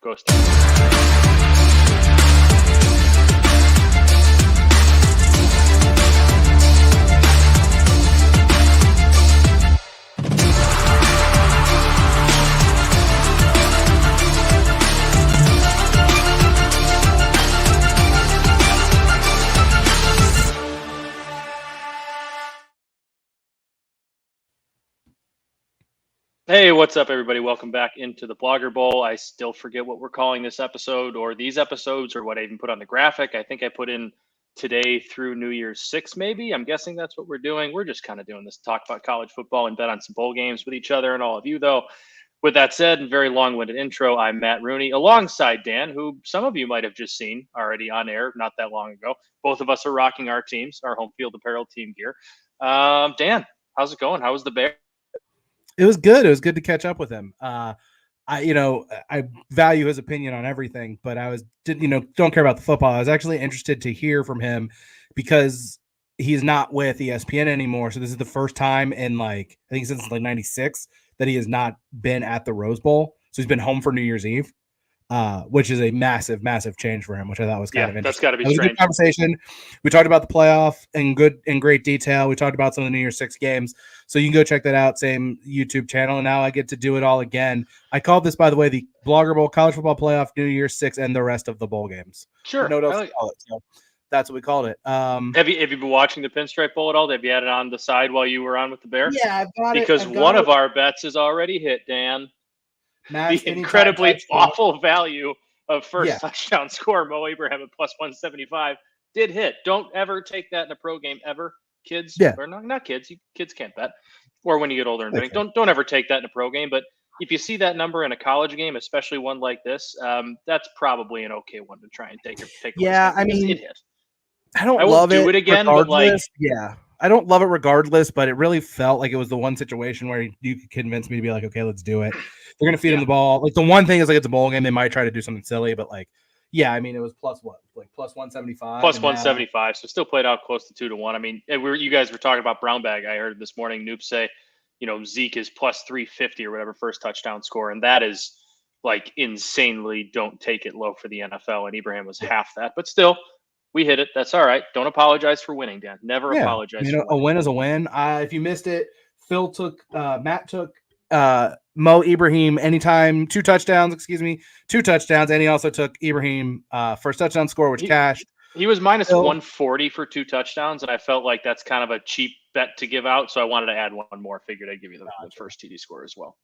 Go Stars. Hey, what's up, everybody? Welcome back into the Blogger Bowl. I still forget what we're calling this episode or these episodes or what I even put on the graphic. I think I put in today through New Year's 6, maybe. I'm guessing that's what we're doing. We're just kind of doing this talk about college football and bet on some bowl games with each other and all of you, though. With that said, and very long-winded intro, I'm Matt Rooney alongside Dan, who some of you might have just seen already on air not that long ago. Both of us are rocking our teams, our home field apparel team gear. Dan, how's it going? How was the Bear? It was good. It was good to catch up with him. I value his opinion on everything, but don't care about the football. I was actually interested to hear from him because he's not with ESPN anymore. So this is the first time in I think since '96 that he has not been at the Rose Bowl. So he's been home for New Year's Eve, which is a massive, massive change for him, which I thought was kind of interesting. That's got to be strange. It was a good conversation. We talked about the playoff in great detail. We talked about some of the New Year's 6 games. So you can go check that out, same YouTube channel. And now I get to do it all again. I called this, by the way, the Blogger Bowl, College Football Playoff, New Year's 6, and the rest of the bowl games. Sure. No else to call it. So that's what we called it. Have you been watching the Pinstripe Bowl at all? Have you had it on the side while you were on with the Bear? Yeah, I've got because it. One of our bets is already hit, Dan. Matt's the incredibly awful value of first touchdown score, Mo Ibrahim at plus 175, did hit. Don't ever take that in a pro game ever, kids. Yeah. Or not kids. Kids can't bet. Or when you get older and betting. Don't ever take that in a pro game. But if you see that number in a college game, especially one like this, that's probably an okay one to try and take. Yeah, I mean, it hit. I won't do it again, regardless. But I don't love it regardless, but it really felt like it was the one situation where you could convince me to be like, okay, let's do it. They're going to feed him the ball. The one thing is it's a bowl game. They might try to do something silly, but I mean, it was plus what? Plus 175? Plus 175. So still played out close to 2-1. I mean, you guys were talking about Brown Bag. I heard this morning Noop say, Zeke is plus 350 or whatever first touchdown score. And that is insanely don't take it low for the NFL. And Ibrahim was half that. But still, we hit it. That's all right. Don't apologize for winning, Dan. Never apologize for winning. A win is a win. If you missed it, Matt took Mo Ibrahim anytime, 2 touchdowns, and he also took Ibrahim first touchdown score, which cashed. He was minus 140 for 2 touchdowns, and I felt like that's kind of a cheap bet to give out, so I wanted to add one more. Figured I'd give you the first TD score as well.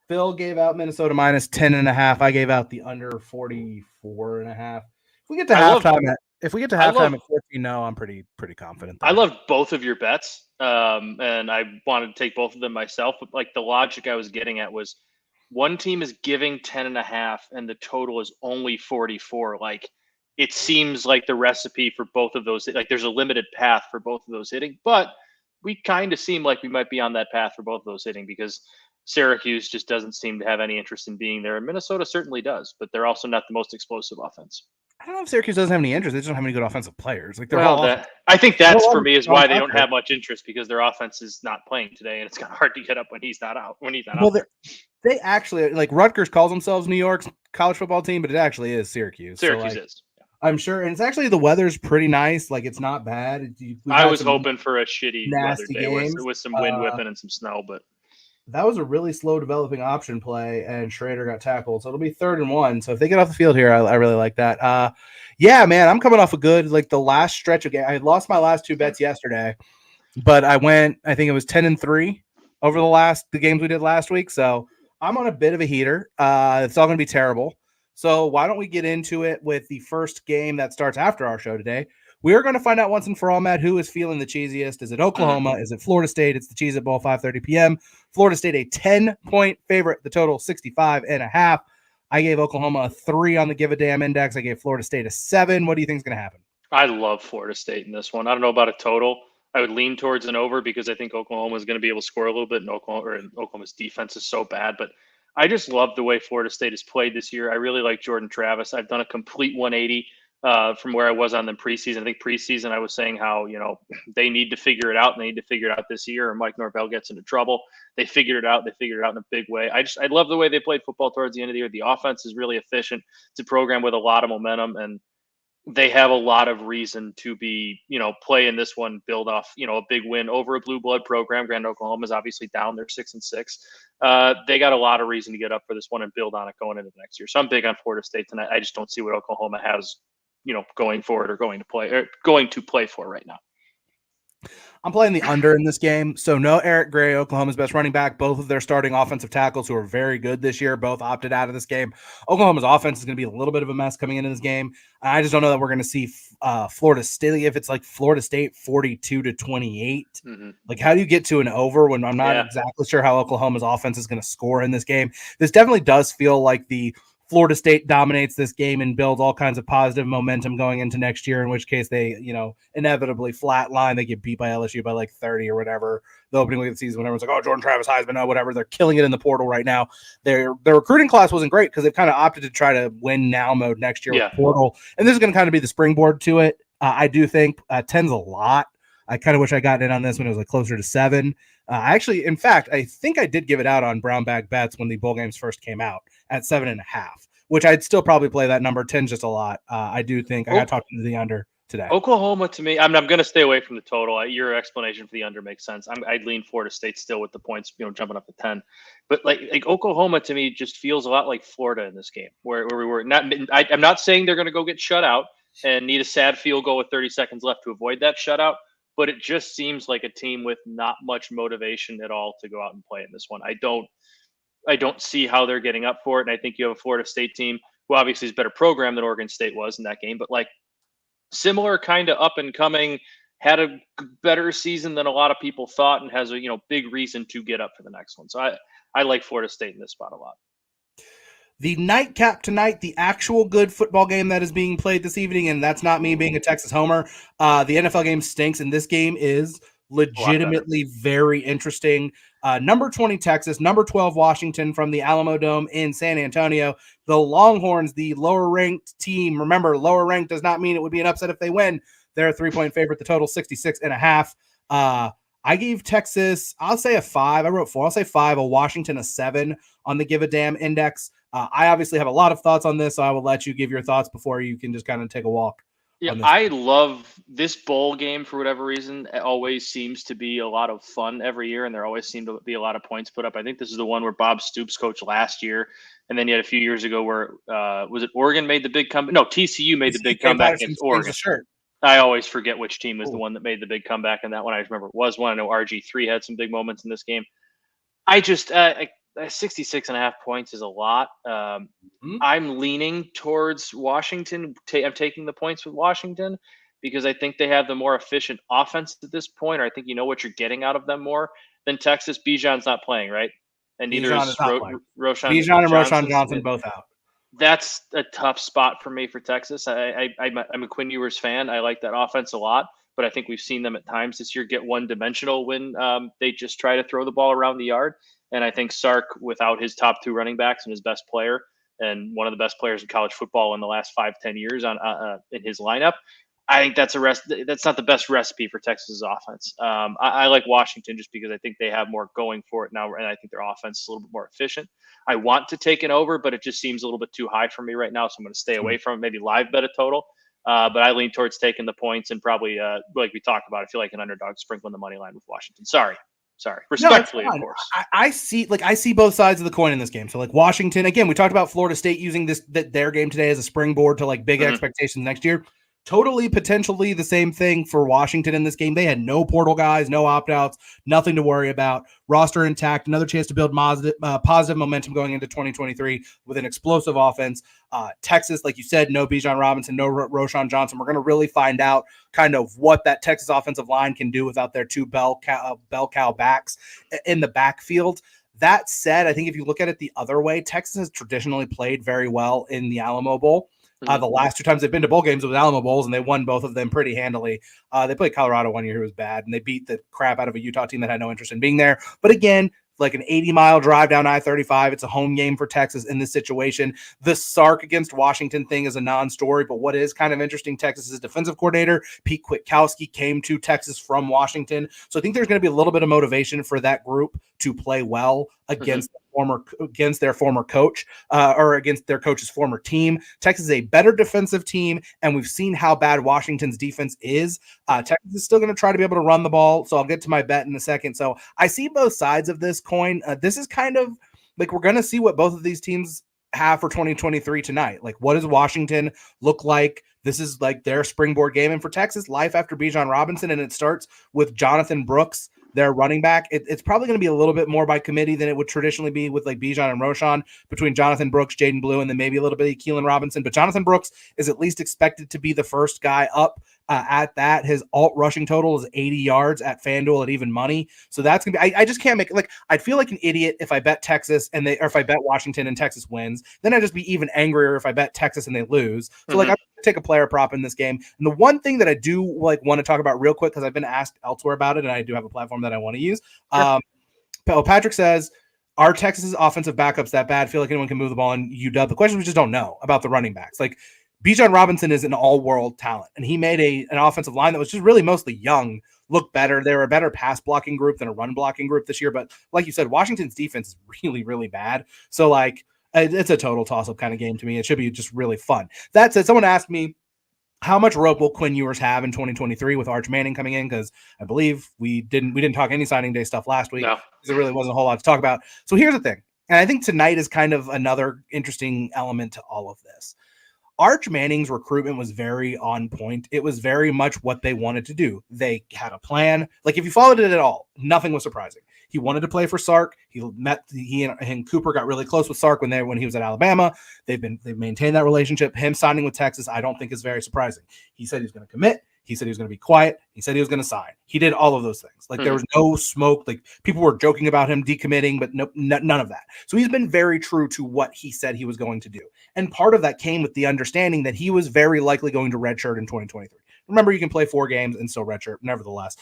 Phil gave out Minnesota minus 10.5. I gave out the under 44.5. If we get to halftime at 14, I'm pretty confident there. I loved both of your bets, and I wanted to take both of them myself. But the logic I was getting at was one team is giving 10.5, and the total is only 44. It seems like the recipe for both of those, there's a limited path for both of those hitting. But we kind of seem like we might be on that path for both of those hitting because Syracuse just doesn't seem to have any interest in being there, and Minnesota certainly does. But they're also not the most explosive offense. I don't know if Syracuse doesn't have any interest. They just don't have any good offensive players. I think that's for me is why they don't have much interest because their offense is not playing today, and it's kind of hard to get up when he's not out. They actually Rutgers calls themselves New York's college football team, but it actually is Syracuse. Syracuse is. I'm sure, and it's actually the weather's pretty nice. It's not bad. I was hoping for a shitty weather day games. with some wind whipping and some snow, but that was a really slow developing option play, and Schrader got tackled. So it'll be 3rd and 1. So if they get off the field here, I really like that. Yeah, man, I'm coming off a good, the last stretch of game. I lost my last 2 bets yesterday, but I think it was 10-3 over the games we did last week. So I'm on a bit of a heater. It's all going to be terrible. So why don't we get into it with the first game that starts after our show today? We are going to find out once and for all, Matt, who is feeling the cheesiest. Is it Oklahoma? Is it Florida State? It's the Cheez-It Bowl, 5:30 p.m. Florida State, a 10-point favorite. The total, 65.5. I gave Oklahoma a 3 on the Give a Damn index. I gave Florida State a 7. What do you think is going to happen? I love Florida State in this one. I don't know about a total. I would lean towards an over because I think Oklahoma is going to be able to score a little bit, and Oklahoma's defense is so bad. But I just love the way Florida State has played this year. I really like Jordan Travis. I've done a complete 180 from where I was on them preseason. I think preseason I was saying how, they need to figure it out and they need to figure it out this year, or Mike Norvell gets into trouble. They figured it out. They figured it out in a big way. I love the way they played football towards the end of the year. The offense is really efficient. It's a program with a lot of momentum, and they have a lot of reason to be, play in this one, build off, a big win over a blue blood program. Grand Oklahoma is obviously down. They're 6-6. They got a lot of reason to get up for this one and build on it going into the next year. So I'm big on Florida State tonight. I just don't see what Oklahoma has, going forward or going to play for right now. I'm playing the under in this game. So no Eric Gray, Oklahoma's best running back. Both of their starting offensive tackles, who are very good this year, both opted out of this game. Oklahoma's offense is going to be a little bit of a mess coming into this game. I just don't know that we're going to see Florida State. If it's like Florida State 42-28, like how do you get to an over when I'm not exactly sure how Oklahoma's offense is going to score in this game? This definitely does feel like the Florida State dominates this game and builds all kinds of positive momentum going into next year, in which case they, inevitably flatline. They get beat by LSU by like 30 or whatever. The opening week of the season, when everyone's like, oh, Jordan Travis Heisman, oh, whatever. They're killing it in the portal right now. Their recruiting class wasn't great because they've kind of opted to try to win now mode next year with the portal. And this is going to kind of be the springboard to it. I do think 10's a lot. I kind of wish I got in on this when it was like closer to 7. In fact, I think I did give it out on Brown Bag Bets when the bowl games first came out at 7.5, which I'd still probably play that number. 10 just a lot. I do think I got talked into the under today. Oklahoma, to me, I'm going to stay away from the total. Your explanation for the under makes sense. I'd lean Florida State still with the points, jumping up to 10. But like Oklahoma to me just feels a lot like Florida in this game, where we were not. I'm not saying they're going to go get shut out and need a sad field goal with 30 seconds left to avoid that shutout. But it just seems like a team with not much motivation at all to go out and play in this one. I don't see how they're getting up for it. And I think you have a Florida State team who obviously is a better program than Oregon State was in that game, but like similar kind of up and coming, had a better season than a lot of people thought, and has a big reason to get up for the next one. So I like Florida State in this spot a lot. The nightcap tonight, the actual good football game that is being played this evening, and that's not me being a Texas homer. The NFL game stinks, and this game is legitimately very interesting. Number 20 Texas, number 12 Washington from the Alamo Dome in San Antonio. The Longhorns, the lower ranked team. Remember, lower ranked does not mean it would be an upset if they win. They're a 3-point favorite. The total 66.5. I gave Texas, I'll say a 5. I wrote 4. I'll say 5. A Washington a 7 on the Give a Damn index. I obviously have a lot of thoughts on this, so I will let you give your thoughts before you can just kind of take a walk. Yeah, I love this bowl game for whatever reason. It always seems to be a lot of fun every year, and there always seem to be a lot of points put up. I think this is the one where Bob Stoops coached last year, and then you had a few years ago where was it Oregon made the big comeback? No, TCU made the big comeback against Oregon. I always forget which team was the one that made the big comeback in that one. I remember it was one. I know RG3 had some big moments in this game. I just 66.5 points is a lot. I'm leaning towards Washington. I'm taking the points with Washington because I think they have the more efficient offense at this point, or I think you know what you're getting out of them more than Texas. Bijan's not playing, right? And neither is Roschon. Bijan and Roschon Johnson both out. That's a tough spot for me for Texas. I'm a Quinn Ewers fan. I like that offense a lot, but I think we've seen them at times this year get one-dimensional when they just try to throw the ball around the yard. And I think Sark, without his top 2 running backs and his best player, and one of the best players in college football in the last 5-10 years in his lineup, I think that's not the best recipe for Texas's offense. I like Washington just because I think they have more going for it now, and I think their offense is a little bit more efficient. I want to take an over, but it just seems a little bit too high for me right now, so I'm going to stay away from it. Maybe live bet a total, but I lean towards taking the points and probably, like we talked about, I feel like an underdog sprinkling the money line with Washington. Sorry. Respectfully, of course. I see both sides of the coin in this game. So like Washington, again, we talked about Florida State using their game today as a springboard to like big expectations next year. Totally potentially the same thing for Washington in this game. They had no portal guys, no opt-outs, nothing to worry about. Roster intact, another chance to build positive momentum going into 2023 with an explosive offense. Texas, like you said, no Bijan Robinson, no Roschon Johnson. We're going to really find out kind of what that Texas offensive line can do without their 2 bell cow backs in the backfield. That said, I think if you look at it the other way, Texas has traditionally played very well in the Alamo Bowl. The last 2 times they've been to bowl games with Alamo Bowls, and they won both of them pretty handily. They played Colorado one year who was bad, and they beat the crap out of a Utah team that had no interest in being there. But again, like an 80-mile drive down I-35. It's a home game for Texas in this situation. The Sark against Washington thing is a non-story, but what is kind of interesting, Texas's defensive coordinator, Pete Kwiatkowski, came to Texas from Washington. So I think there's going to be a little bit of motivation for that group to play well against their former coach or against their coach's former team. Texas is a better defensive team, and we've seen how bad Washington's defense is. Texas is still going to try to be able to run the ball, so I'll get to my bet in a second. So I see both sides of this coin. This is kind of like we're going to see what both of these teams have for 2023 tonight. Like, what does Washington look like? This is like their springboard game. And for Texas, life after Bijan Robinson, and it starts with Jonathan Brooks, their running back. It's probably going to be a little bit more by committee than it would traditionally be with like Bijan and Roschon, between Jonathan Brooks, Jaden Blue, and then maybe a little bit of Keelan Robinson. But Jonathan Brooks is at least expected to be the first guy up at that. His alt rushing total is 80 yards at FanDuel at even money. So that's going to be, I just can't make it. Like, I'd feel like an idiot if I bet Texas or if I bet Washington and Texas wins. Then I'd just be even angrier if I bet Texas and they lose. So like, I'm take a player prop in this game. And the one thing that I do like want to talk about real quick, because I've been asked elsewhere about it, and I do have a platform that I want to use. Patrick says, are Texas's offensive backups that bad? Feel like anyone can move the ball in UW? The question we just don't know about the running backs. Like, Bijan Robinson is an all-world talent, and he made an offensive line that was just really mostly young look better. They were a better pass blocking group than a run blocking group this year. But like you said, Washington's defense is really, really bad. So like, it's a total toss-up kind of game to me. It should be just really fun. That said, someone asked me, how much rope will Quinn Ewers have in 2023 with Arch Manning coming in? Because I believe we didn't talk any signing day stuff last week. No. There really wasn't a whole lot to talk about. So here's the thing. And I think tonight is kind of another interesting element to all of this. Arch Manning's recruitment was very on point. It was very much what they wanted to do. They had a plan. Like, if you followed it at all, nothing was surprising. He wanted to play for Sark. He and Cooper got really close with Sark when he was at Alabama. They've maintained that relationship. Him signing with Texas, I don't think is very surprising. He said he was going to commit. He said he was going to be quiet. He said he was going to sign. He did all of those things. Like, there was no smoke. Like, people were joking about him decommitting, but none of that. So he's been very true to what he said he was going to do. And part of that came with the understanding that he was very likely going to redshirt in 2023. Remember, you can play 4 games and still redshirt. Nevertheless,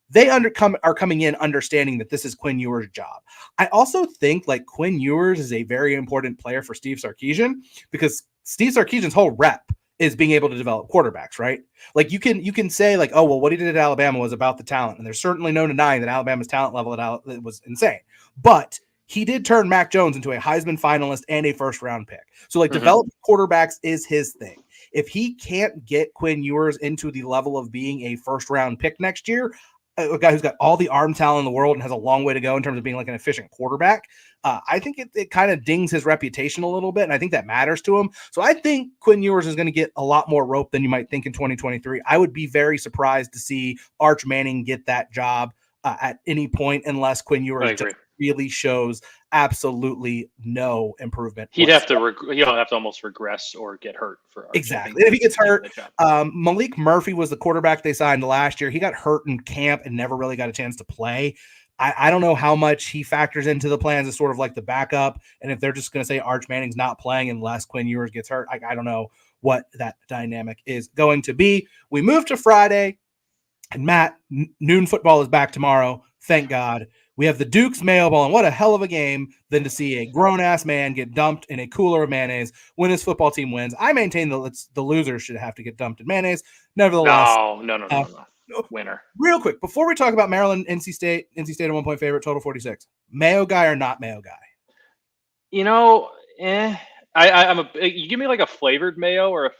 they are coming in understanding that this is Quinn Ewers' job. I also think like Quinn Ewers is a very important player for Steve Sarkisian, because Steve Sarkisian's whole rep is being able to develop quarterbacks, right? Like, you can say like, oh, well, what he did at Alabama was about the talent. And there's certainly no denying that Alabama's talent level it was insane. But he did turn Mac Jones into a Heisman finalist and a first-round pick. So like, developing quarterbacks is his thing. If he can't get Quinn Ewers into the level of being a first-round pick next year, a guy who's got all the arm talent in the world and has a long way to go in terms of being like an efficient quarterback, I think it kind of dings his reputation a little bit, and I think that matters to him. So I think Quinn Ewers is going to get a lot more rope than you might think in 2023. I would be very surprised to see Arch Manning get that job at any point, unless Quinn Ewers just really shows absolutely no improvement. He'll have to almost regress or get hurt for Arch. Exactly. And if he gets hurt, Malik Murphy was the quarterback they signed last year. He got hurt in camp and never really got a chance to play. I don't know how much he factors into the plans as sort of like the backup. And if they're just going to say Arch Manning's not playing unless Quinn Ewers gets hurt, I don't know what that dynamic is going to be. We move to Friday, and Matt, noon football is back tomorrow. Thank God. We have the Dukes Mayo Bowl, and what a hell of a game than to see a grown-ass man get dumped in a cooler of mayonnaise when his football team wins. I maintain that the losers should have to get dumped in mayonnaise. Nevertheless. No. Winner. Real quick, before we talk about Maryland, NC State a 1-point favorite, total 46. Mayo guy or not Mayo guy? You know, you give me like a flavored mayo or a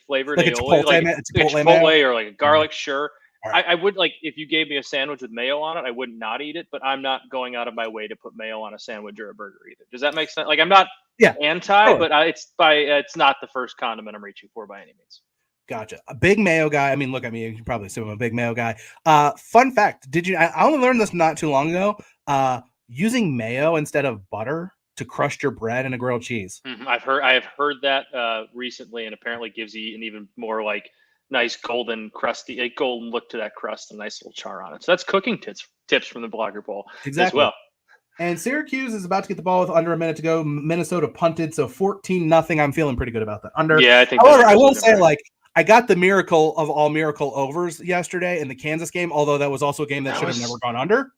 flavored like aioli, Chipotle or like a garlic, sure. Right. I would, like, if you gave me a sandwich with mayo on it, I would not eat it, but I'm not going out of my way to put mayo on a sandwich or a burger either. Does that make sense? Like, I'm not anti, but it's not the first condiment I'm reaching for by any means. Gotcha. A big mayo guy. I mean, look at me. You can probably assume I'm a big mayo guy. Fun fact. I only learned this not too long ago. Using mayo instead of butter to crush your bread in a grilled cheese. I have heard that recently, and apparently gives you an even more like nice golden look to that crust, and a nice little char on it. So that's cooking tips from the Blogger Bowl as well. And Syracuse is about to get the ball with under a minute to go. Minnesota punted, so 14-0. I'm feeling pretty good about that under. Yeah, I think. However, I will say, like, I got the miracle of all miracle overs yesterday in the Kansas game, although that was also a game that should have never gone under.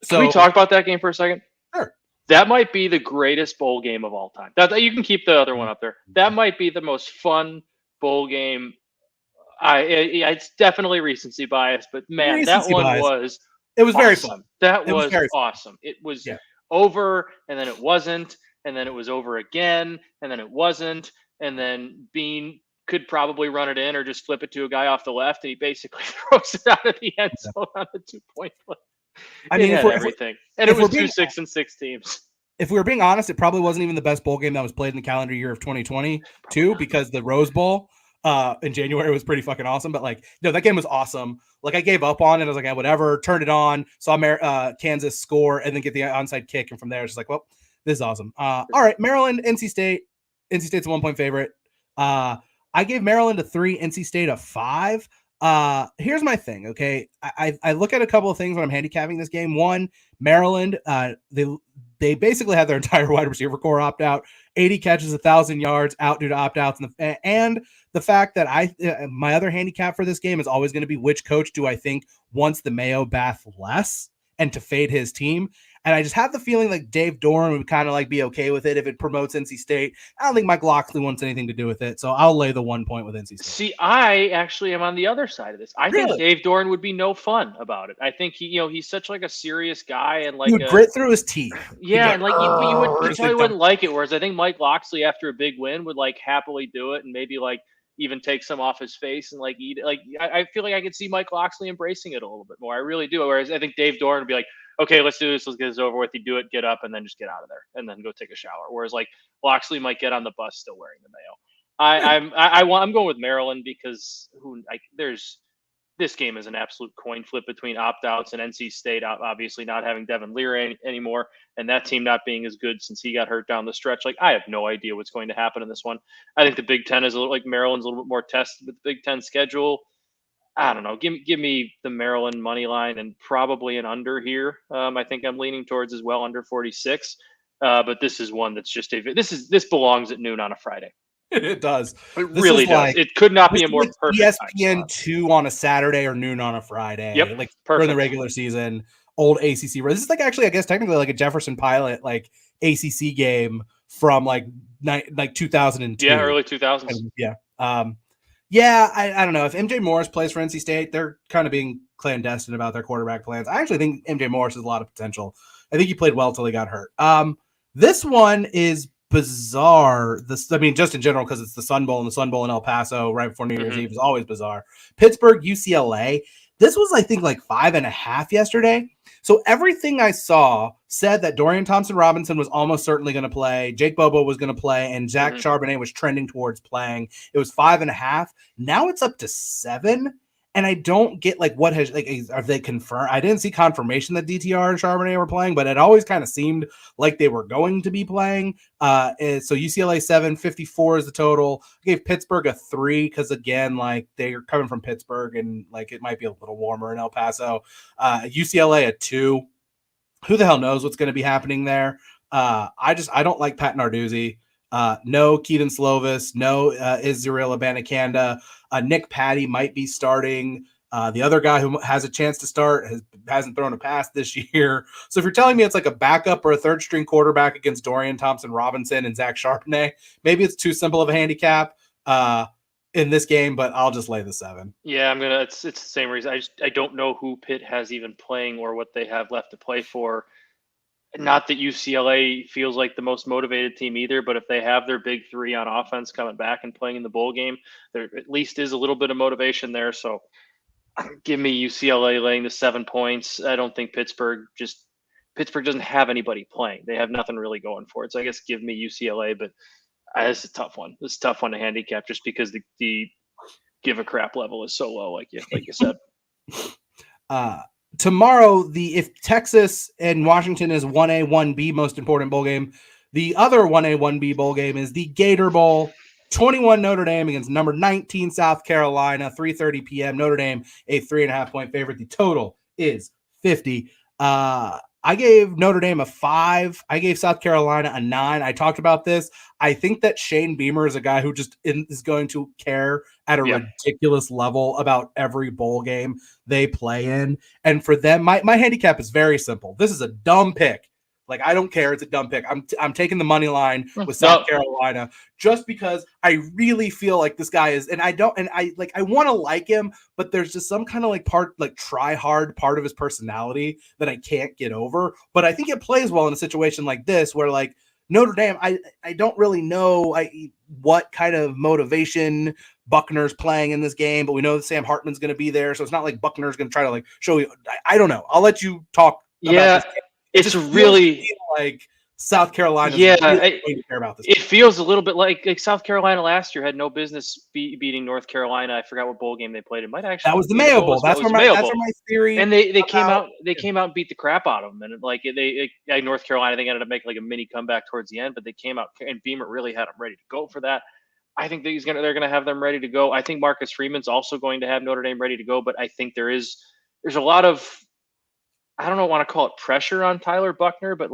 So, can we talk about that game for a second? Sure. That might be the greatest bowl game of all time. That you can keep the other one up there. That might be the most fun bowl game. It's definitely recency bias, but man, that Recency one bias. was It was very fun. awesome. That It was was very fun. awesome. It was Yeah. over, and then it wasn't, and then it was over again, and then it wasn't, and then Bean could probably run it in or just flip it to a guy off the left, and he basically throws it out of the end zone on the 2-point play. I mean, It if had we're, everything, and it if we're was being- 2-6-6 teams. if we were being honest, it probably wasn't even the best bowl game that was played in the calendar year of 2022 because the Rose Bowl in January was pretty fucking awesome. But like, no, that game was awesome. Like I gave up on it. I was like, whatever, turned it on, saw Kansas score and then get the onside kick. And from there, it's just like, well, this is awesome. All right. Maryland, NC State. NC State's a 1-point favorite. I gave Maryland a 3, NC State a 5. Here's my thing. Okay. I look at a couple of things when I'm handicapping this game. One, Maryland, they basically had their entire wide receiver core opt out, 80 catches, 1,000 yards out due to opt outs. And the fact that my other handicap for this game is always going to be which coach do I think wants the Mayo bath less and to fade his team. And I just have the feeling like Dave Doran would kind of like be okay with it if it promotes NC State. I don't think Mike Locksley wants anything to do with it. So I'll lay the 1 point with NC State. See, I actually am on the other side of this. I think Dave Doran would be no fun about it. I think he's such like a serious guy and like he would grit through his teeth. Yeah, and like you probably wouldn't like it. Whereas I think Mike Locksley after a big win would like happily do it and maybe like even take some off his face and like eat it. Like I feel like I could see Mike Locksley embracing it a little bit more. I really do. Whereas I think Dave Doran would be like, okay, let's do this. Let's get this over with. You do it, get up, and then just get out of there, and then go take a shower. Whereas like Locksley might get on the bus still wearing the mayo. I'm going with Maryland because this game is an absolute coin flip between opt-outs and NC State obviously not having Devin Leary anymore, and that team not being as good since he got hurt down the stretch. Like I have no idea what's going to happen in this one. I think the Big Ten is a little like Maryland's a little bit more tested with the Big Ten schedule. I don't know. Give me the Maryland money line and probably an under here. I think I'm leaning towards as well under 46. But this is one that's just this belongs at noon on a Friday. It does. It really does. Like, it could not be a more perfect ESPN 2 on a Saturday or noon on a Friday. Yep. Like perfect. during the regular season, old ACC. This is like actually, I guess technically like a Jefferson Pilot like ACC game from like 2002. Yeah, early 2000s. Yeah. Yeah, I don't know. If MJ Morris plays for NC State, they're kind of being clandestine about their quarterback plans. I actually think MJ Morris has a lot of potential. I think he played well till he got hurt. This one is bizarre. Just in general, because it's the Sun Bowl, and the Sun Bowl in El Paso right before New Year's Eve is always bizarre. Pittsburgh, UCLA. This was, I think, like 5.5 yesterday. So everything I saw said that Dorian Thompson-Robinson was almost certainly going to play. Jake Bobo was going to play, and Zach Charbonnet was trending towards playing. It was 5.5. Now it's up to 7. And I don't get like what has like are they confirmed? I didn't see confirmation that DTR and Charbonnet were playing, but it always kind of seemed like they were going to be playing. So UCLA 7, 54 is the total. I gave Pittsburgh a 3 because again, like they're coming from Pittsburgh and like it might be a little warmer in El Paso. UCLA a 2. Who the hell knows what's going to be happening there? I don't like Pat Narduzzi. No Keaton Slovis, no Israel Abanikanda. Nick Patty might be starting. The other guy who has a chance to start hasn't thrown a pass this year. So if you're telling me it's like a backup or a third string quarterback against Dorian Thompson-Robinson and Zach Charbonnet, maybe it's too simple of a handicap in this game, but I'll just lay the 7. Yeah, it's the same reason. I don't know who Pitt has even playing or what they have left to play for. Not that UCLA feels like the most motivated team either, but if they have their big 3 on offense coming back and playing in the bowl game, there at least is a little bit of motivation there. So give me UCLA laying the 7 points. I don't think Pittsburgh doesn't have anybody playing. They have nothing really going for it. So I guess give me UCLA, but this is a tough one. This is a tough one to handicap just because the give a crap level is so low, like you said. Tomorrow, if Texas and Washington is 1A, 1B most important bowl game, the other 1A, 1B bowl game is the Gator Bowl. 21 Notre Dame against number 19 South Carolina, 3:30 p.m. Notre Dame, a 3.5-point favorite. The total is 50. I gave Notre Dame a 5. I gave South Carolina a 9. I talked about this. I think that Shane Beamer is a guy who just is going to care at a ridiculous level about every bowl game they play in. And for them, my handicap is very simple. This is a dumb pick. Like, I don't care. It's a dumb pick. I'm taking the money line with South Carolina just because I really feel like this guy is, and I want to like him, but there's just some kind of try hard part of his personality that I can't get over. But I think it plays well in a situation like this where like Notre Dame, I don't really know what kind of motivation Buckner's playing in this game, but we know that Sam Hartman's going to be there. So it's not like Buckner's going to try to show you. I don't know. I'll let you talk about this game. It's really like South Carolina. Really care about this. It feels a little bit like South Carolina last year had no business beating North Carolina. I forgot what bowl game they played. It might actually that was the Mayo Bowl. That's where my theory. And they came out and beat the crap out of them. And North Carolina, they ended up making like a mini comeback towards the end, but they came out and Beamer really had them ready to go for that. I think that they're going to have them ready to go. I think Marcus Freeman's also going to have Notre Dame ready to go, but I think there's a lot of, I don't want to call it pressure on Tyler Buchner, but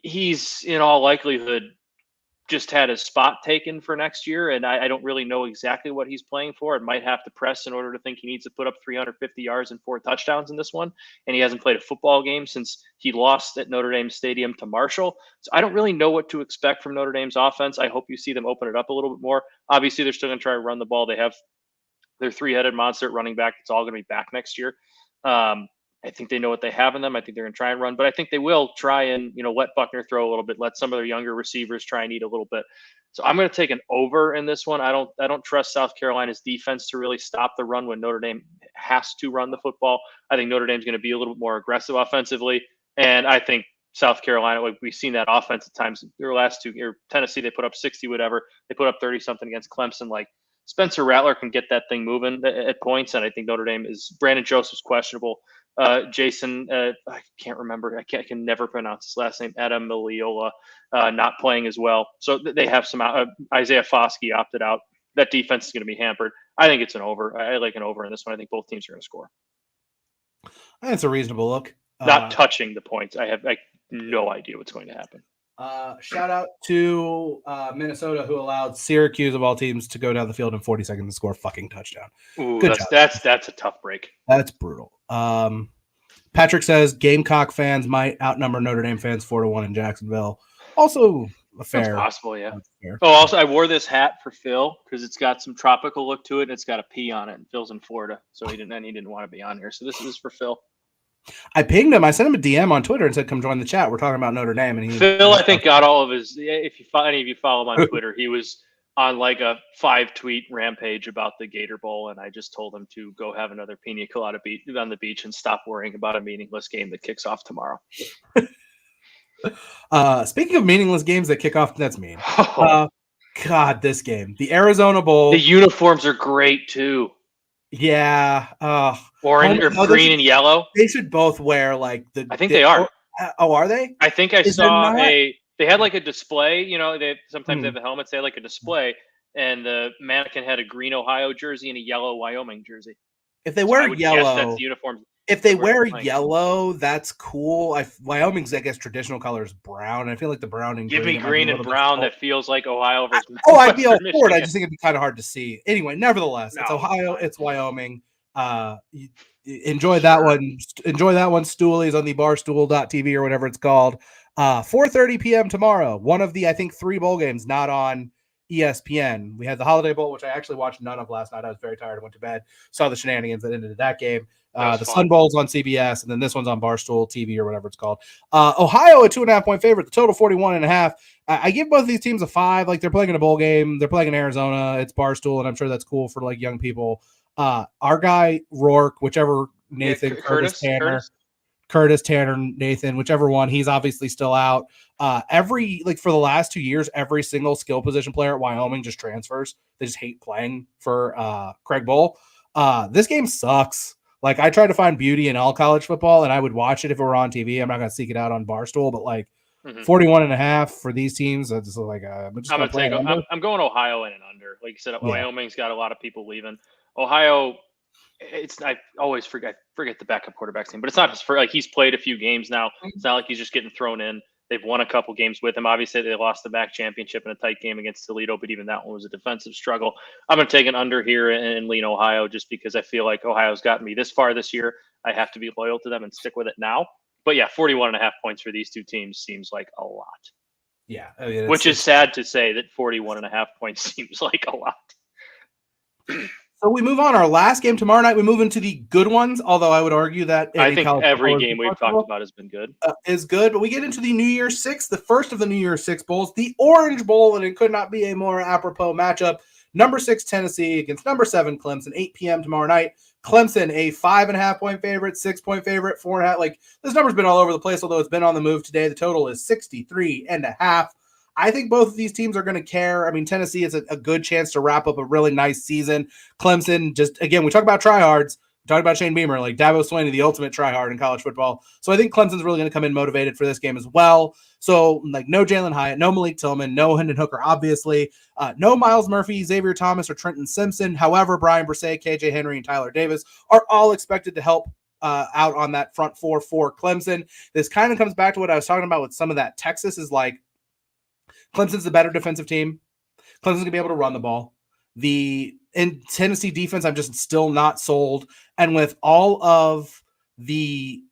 he's in all likelihood just had his spot taken for next year. And I don't really know exactly what he's playing for. It might have to press in order to think he needs to put up 350 yards and 4 touchdowns in this one. And he hasn't played a football game since he lost at Notre Dame Stadium to Marshall. So I don't really know what to expect from Notre Dame's offense. I hope you see them open it up a little bit more. Obviously, they're still going to try to run the ball. They have their 3-headed monster at running back. It's all going to be back next year. I think they know what they have in them. I think they're going to try and run, but I think they will try and, let Buchner throw a little bit, let some of their younger receivers try and eat a little bit. So I'm going to take an over in this one. I don't trust South Carolina's defense to really stop the run when Notre Dame has to run the football. I think Notre Dame's going to be a little bit more aggressive offensively. And I think South Carolina, we've seen that offense at times. Their last two, or Tennessee, they put up 60, whatever. They put up 30 something against Clemson. Spencer Rattler can get that thing moving at points. And I think Notre Dame Brandon Joseph's questionable. Jason, I can't remember. I can never pronounce his last name. Adam Miliola, not playing as well. So they have some. Isaiah Foskey opted out. That defense is going to be hampered. I think it's an over. I like an over in this one. I think both teams are going to score. I think it's a reasonable look. Not touching the points. I have no idea what's going to happen. Shout out to Minnesota, who allowed Syracuse of all teams to go down the field in 40 seconds and score a fucking touchdown. Ooh, that's a tough break. That's brutal. Patrick says Gamecock fans might outnumber Notre Dame fans 4-1 in Jacksonville. Also a fair. That's possible, yeah. Oh, also I wore this hat for Phil because it's got some tropical look to it and it's got a P on it. And Phil's in Florida, so he didn't want to be on here. So this is for Phil. I pinged him. I sent him a DM on Twitter and said, "Come join the chat. We're talking about Notre Dame." And Phil, I think, got all of his. If any of you follow him on Twitter, he was on a 5-tweet rampage about the Gator Bowl, and I just told him to go have another pina colada on the beach and stop worrying about a meaningless game that kicks off tomorrow. Speaking of meaningless games that kick off, that's mean. God, this game, the Arizona Bowl. The uniforms are great too. Yeah, orange or green and yellow. They should both wear I think they are. Oh, are they? I think I saw they had a display. They sometimes they have the helmets. They had a display, and the mannequin had a green Ohio jersey and a yellow Wyoming jersey. If they wear yellow, that's the uniform. If they wear yellow, that's cool. Wyoming's, I guess, traditional color is brown. I feel like the brown and give me green and brown. That feels like Ohio versus. I'd be all for it. I just think it'd be kind of hard to see. Anyway, nevertheless, it's Ohio. It's Wyoming. Enjoy that one. Enjoy that one. Stoolies on the barstool.tv or whatever it's called. 4:30 p.m. tomorrow. One of the, I think, 3 bowl games not on ESPN. We had the Holiday Bowl, which I actually watched none of last night. I was very tired. I went to bed. Saw the shenanigans that ended that game. The Sun Bowl's on CBS, and then this one's on Barstool TV or whatever it's called. Ohio, a 2.5-point favorite. The total 41.5. I give both of these teams a 5. They're playing in a bowl game. They're playing in Arizona. It's Barstool, and I'm sure that's cool for young people. Our guy Rourke, whichever Nathan, Curtis Tanner, Nathan, whichever one. He's obviously still out. For the last 2 years, every single skill position player at Wyoming just transfers. They just hate playing for Craig Bowl. This game sucks. I tried to find beauty in all college football, and I would watch it if it were on TV. I'm not going to seek it out on Barstool, but 41.5 for these teams. I'm going Ohio in and under. Like you said, Wyoming's got a lot of people leaving. Ohio, I always forget the backup quarterback's name, but it's not just he's played a few games now. It's not like he's just getting thrown in. They've won a couple games with him. Obviously, they lost the MAC championship in a tight game against Toledo, but even that one was a defensive struggle. I'm going to take an under here and lean Ohio just because I feel like Ohio's gotten me this far this year. I have to be loyal to them and stick with it now. But yeah, 41.5 points for these two teams seems like a lot. Yeah. I mean, which is sad to say that 41.5 points seems like a lot. So we move on. Our last game tomorrow night, we move into the good ones, although I would argue that I think every game we've talked about has been good. Is good, but we get into the New Year's Six, the first of the New Year's Six bowls, the Orange Bowl, and it could not be a more apropos matchup. Number 6 Tennessee against number 7 Clemson, 8 p.m. tomorrow night. Clemson, a 5.5 point favorite, 6 point favorite, 4.5. Like, this number's been all over the place, although it's been on the move today. The total is 63.5. I think both of these teams are going to care. I mean, Tennessee is a good chance to wrap up a really nice season. Clemson, just, again, we talk about tryhards. We talked about Shane Beamer, like Dabo Swinney, the ultimate tryhard in college football. So I think Clemson's really going to come in motivated for this game as well. So, like, no Jalen Hyatt, no Malik Tillman, no Hendon Hooker, obviously. No Miles Murphy, Xavier Thomas, or Trenton Simpson. However, Brian Brisset, KJ Henry, and Tyler Davis are all expected to help out on that front four for Clemson. This kind of comes back to what I was talking about with some of that. Texas is like, Clemson's the better defensive team. Clemson's going to be able to run the ball. In Tennessee defense, I'm just still not sold. And with all of the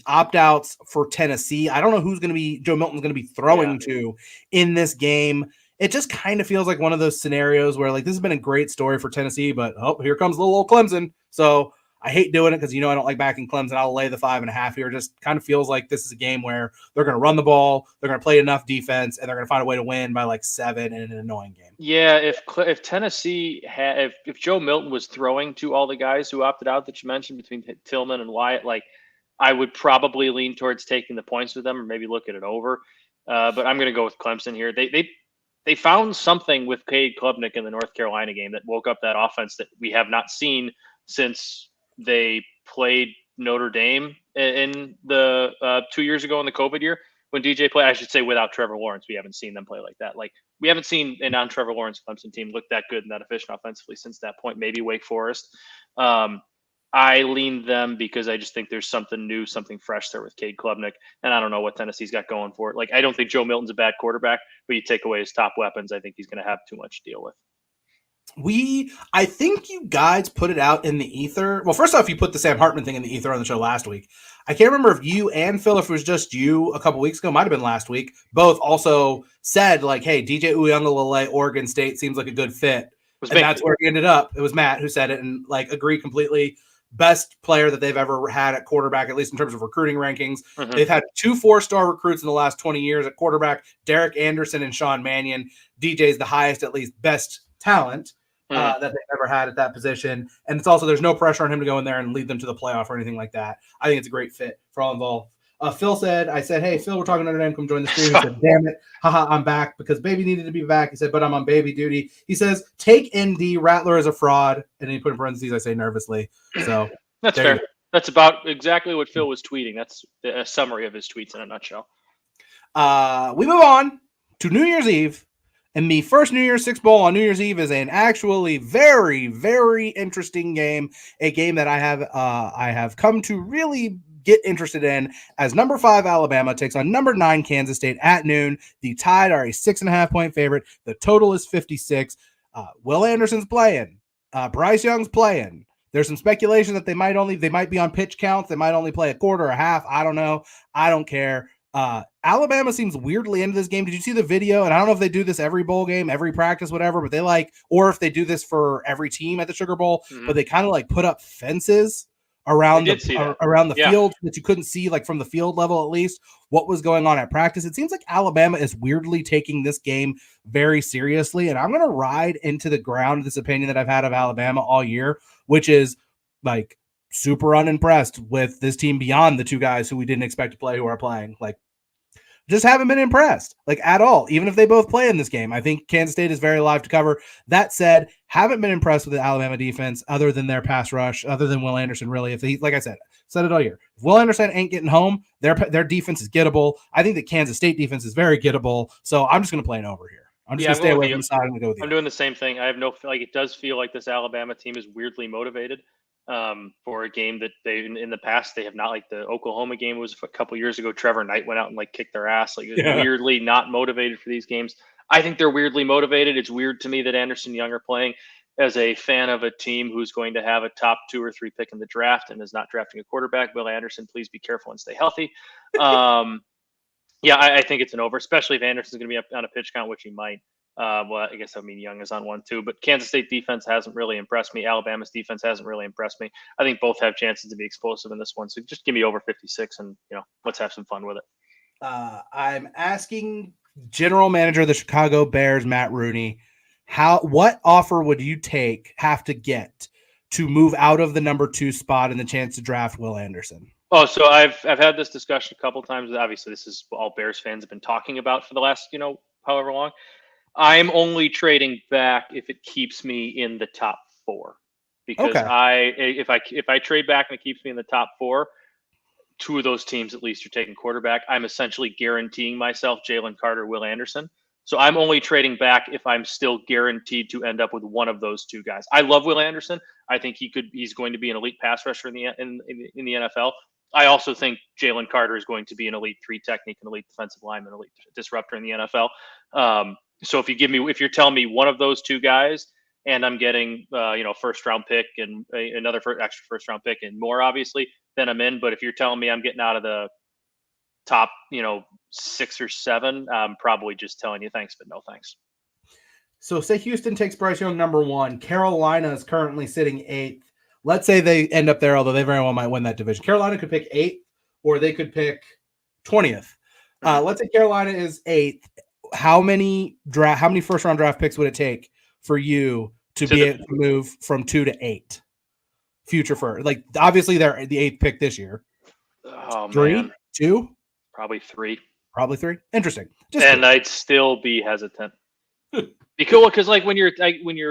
opt-outs for Tennessee, I don't know who's going to be Joe Milton's going to be throwing to in this game. It just kind of feels like one of those scenarios where, like, this has been a great story for Tennessee, but here comes little old Clemson. So I hate doing it because, I don't like backing Clemson. I'll lay the 5.5 here. Just kind of feels like this is a game where they're going to run the ball, they're going to play enough defense, and they're going to find a way to win by like 7 in an annoying game. Yeah, if Tennessee had, if Joe Milton was throwing to all the guys who opted out that you mentioned between Tillman and Wyatt, like, I would probably lean towards taking the points with them or maybe looking it over. But I'm going to go with Clemson here. They found something with Cade Klubnik in the North Carolina game that woke up that offense that we have not seen since they played Notre Dame in the 2 years ago in the COVID year when DJ played. I should say without Trevor Lawrence, we haven't seen them play like that. Like, we haven't seen a non-Trevor Lawrence Clemson team look that good and that efficient offensively since that point. Maybe Wake Forest. I lean them because I just think there's something new, something fresh there with Cade Klubnik, and I don't know what Tennessee's got going for it. Like, I don't think Joe Milton's a bad quarterback, but you take away his top weapons, I think he's going to have too much to deal with. I think you guys put it out in the ether. Well, first off, you put the Sam Hartman thing in the ether on the show last week. I can't remember if you and Phil, if it was just you a couple weeks ago, might have been last week, both also said, like, hey, DJ Uiagalelei, Oregon State seems like a good fit. And that's where he ended up. It was Matt who said it, and like agree completely. Best player that they've ever had at quarterback, at least in terms of recruiting rankings. Mm-hmm. They've had 2 4-star recruits in the last 20 years at quarterback, Derek Anderson and Sean Mannion. DJ's the highest, at least best talent that they've ever had at that position. And it's also, there's no pressure on him to go in there and lead them to the playoff or anything like that. I think it's a great fit for all involved. Phil said, I said, hey, Phil, we're talking Notre Dame. Come join the stream. He said, damn it. Haha, I'm back because baby needed to be back. He said, but I'm on baby duty. He says, take ND. Rattler is a fraud. And then he put in parentheses, I say nervously. So that's fair. That's about exactly what Phil was tweeting. That's a summary of his tweets in a nutshell. We move on to New Year's Eve. And the first New Year's Six Bowl on New Year's Eve is an actually very, very interesting game. A game that I have come to really get interested in as number 5 Alabama takes on number 9 Kansas State at noon. The Tide are a 6.5 point favorite. The total is 56. Will Anderson's playing. Bryce Young's playing. There's some speculation that they might be on pitch counts. They might only play a quarter or a half. I don't know. I don't care. Alabama seems weirdly into this game. Did you see the video? And I don't know if they do this every bowl game, every practice, whatever, but they or if they do this for every team at the Sugar Bowl, but they kind of put up fences around the field that you couldn't see, like from the field level, at least what was going on at practice. It seems like Alabama is weirdly taking this game very seriously. And I'm going to ride into the ground this opinion that I've had of Alabama all year, which is like super unimpressed with this team beyond the 2 guys who we didn't expect to play who are playing. Like, just haven't been impressed, like, at all, even if they both play in this game. I think Kansas State is very live to cover. That said, haven't been impressed with the Alabama defense other than their pass rush, other than Will Anderson, really. If he, like I said it all year, if Will Anderson ain't getting home, their defense is gettable. I think the Kansas State defense is very gettable, so I'm just going to play an over here. I'm just going to stay away from the side. I'm going to go with you. I'm doing the same thing. I have it does feel like this Alabama team is weirdly motivated for a game that they in the past they have not. Like the Oklahoma game was a couple years ago. Trevor Knight went out and kicked their ass. Weirdly not motivated for these games. I think they're weirdly motivated. It's weird to me that Anderson Young are playing. as a fan of a team who's going to have a top 2 or 3 pick in the draft and is not drafting a quarterback, Will Anderson, please be careful and stay healthy. Yeah, I think it's an over, especially if Anderson's going to be up on a pitch count, which he might. Well, I guess Young is on one too, but Kansas State defense hasn't really impressed me. Alabama's defense hasn't really impressed me. I think both have chances to be explosive in this one. So just give me over 56 and, let's have some fun with it. I'm asking general manager of the Chicago Bears, Matt Rooney, what offer would you have to get to move out of the number 2 spot and the chance to draft Will Anderson? Oh, so I've had this discussion a couple times. Obviously, this is all Bears fans have been talking about for the last, however long. I'm only trading back if it keeps me in the top 4, because if I trade back and it keeps me in the top 4, 2 of those teams at least are taking quarterback. I'm essentially guaranteeing myself Jalen Carter, Will Anderson. So I'm only trading back if I'm still guaranteed to end up with one of those 2 guys. I love Will Anderson. I think he's going to be an elite pass rusher in the NFL. I also think Jalen Carter is going to be an elite 3 technique, an elite defensive lineman, elite disruptor in the NFL. So if you're telling me one of those 2 guys, and I'm getting first round pick and another extra first round pick and more, obviously, then I'm in. But if you're telling me I'm getting out of the top 6 or 7, I'm probably just telling you thanks, but no thanks. So say Houston takes Bryce Young number 1. Carolina is currently sitting 8th. Let's say they end up there, although they very well might win that division. Carolina could pick 8th, or they could pick 20th. Let's say Carolina is 8th. How many first round draft picks would it take for you to be able to move from 2 to 8? Future first, like obviously they're the 8th pick this year. Oh, 3, man. 2, probably 3. Probably 3. Interesting. I'd still be hesitant because like when you're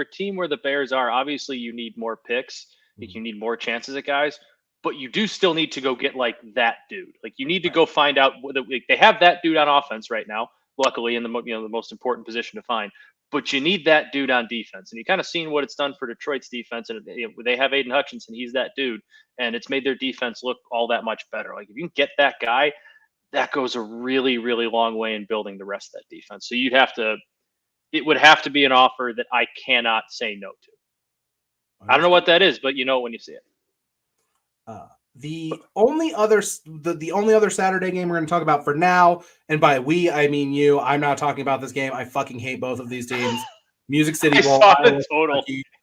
a team where the Bears are, obviously you need more picks. You need more chances at guys, but you do still need to go get like that dude. Like you need to go find out whether they have that dude on offense right now. Luckily, in the most important position to find, but you need that dude on defense. And you kind of seen what it's done for Detroit's defense, and they have Aiden Hutchinson. He's that dude, and it's made their defense look all that much better. Like if you can get that guy, that goes a really, really long way in building the rest of that defense. So it would have to be an offer that I cannot say no to. I don't know what that is, but you know when you see it. The only other Saturday game we're going to talk about for now, and by we I mean you. I'm not talking about this game. I fucking hate both of these teams. Music City Bowl, Iowa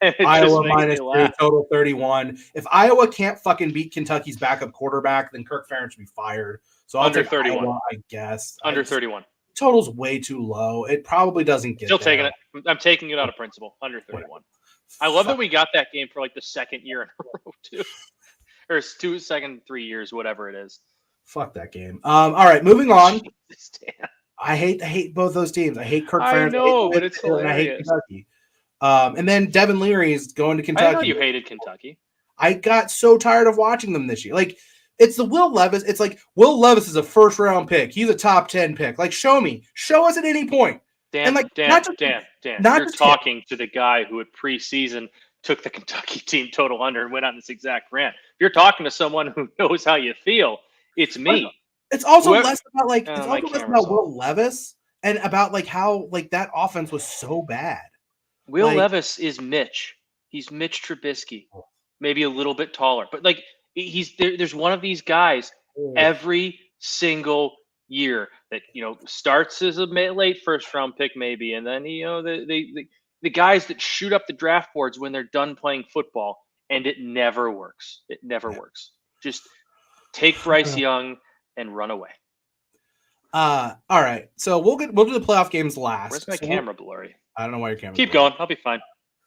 -3, total 31. If Iowa can't fucking beat Kentucky's backup quarterback, then Kirk Ferentz should be fired. So under 31, Iowa, I guess. Under 31. Total's way too low. It probably doesn't get. Still taking it. I'm taking it out of principle. Under 31. I love that we got that game for like the second year in a row too, or 3 years, whatever it is. Fuck that game. All right, moving on. I hate both those teams. I hate Kirk Ferentz. I know, but it's hilarious. And I hate Kentucky. And then Devin Leary is going to Kentucky. I know you hated Kentucky. I got so tired of watching them this year. Like it's the Will Levis. It's like Will Levis is a first round pick. He's a top 10 pick. Like show us at any point. Dan, you're talking to the guy who at preseason took the Kentucky team total under and went on this exact rant. If you're talking to someone who knows how you feel, it's me. It's also less about Will Levis and about like how like that offense was so bad. Will Levis is Mitch. He's Mitch Trubisky, maybe a little bit taller, but like he's there. There's one of these guys every single year that starts as a late first round pick maybe, and then the guys that shoot up the draft boards when they're done playing football, and it never works. It never works. Just take Bryce Young and run away. All right, so we'll do the playoff games last. Where's my camera blurry? I don't know why your camera. Keep going. I'll be fine.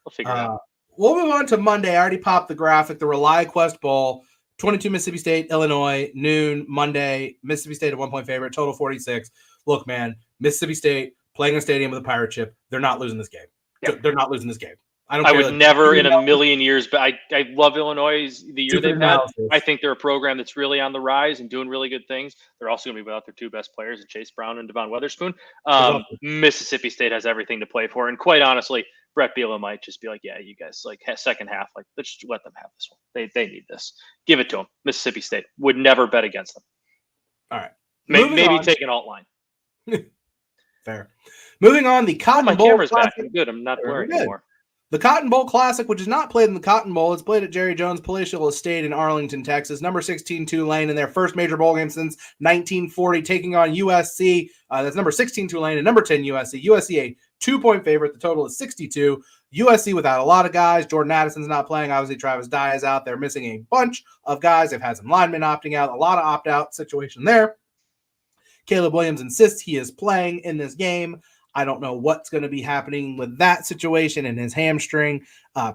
We'll figure it out. We'll move on to Monday. I already popped the graphic. The ReliaQuest Bowl. 22 Mississippi State, Illinois, noon, Monday. Mississippi State a 1-point favorite, total 46. Look, man, Mississippi State playing a stadium with a pirate ship. They're not losing this game. Yep. They're not losing this game. I would never in a million years, but I love Illinois the year they've had. I think they're a program that's really on the rise and doing really good things. They're also going to be without their 2 best players, Chase Brown and Devon Witherspoon. Mississippi State has everything to play for. And quite honestly, Brett Bielema might just be like, yeah, you guys, like second half, like let's just let them have this one. They need this. Give it to them. Mississippi State would never bet against them. All right. Maybe take an alt line. Fair. Moving on, the Cotton Bowl. My camera's back. I'm good. I'm not blurry anymore. The Cotton Bowl Classic, which is not played in the Cotton Bowl, it's played at Jerry Jones Palatial Estate in Arlington, Texas. Number 16 Tulane in their first major bowl game since 1940, taking on USC. That's number 16 Tulane and number 10 USC. USC a 2-point favorite. The total is 62. USC without a lot of guys. Jordan Addison's not playing. Obviously, Travis Dye is out. They're missing a bunch of guys. They've had some linemen opting out. A lot of opt-out situation there. Caleb Williams insists he is playing in this game. I don't know what's going to be happening with that situation and his hamstring.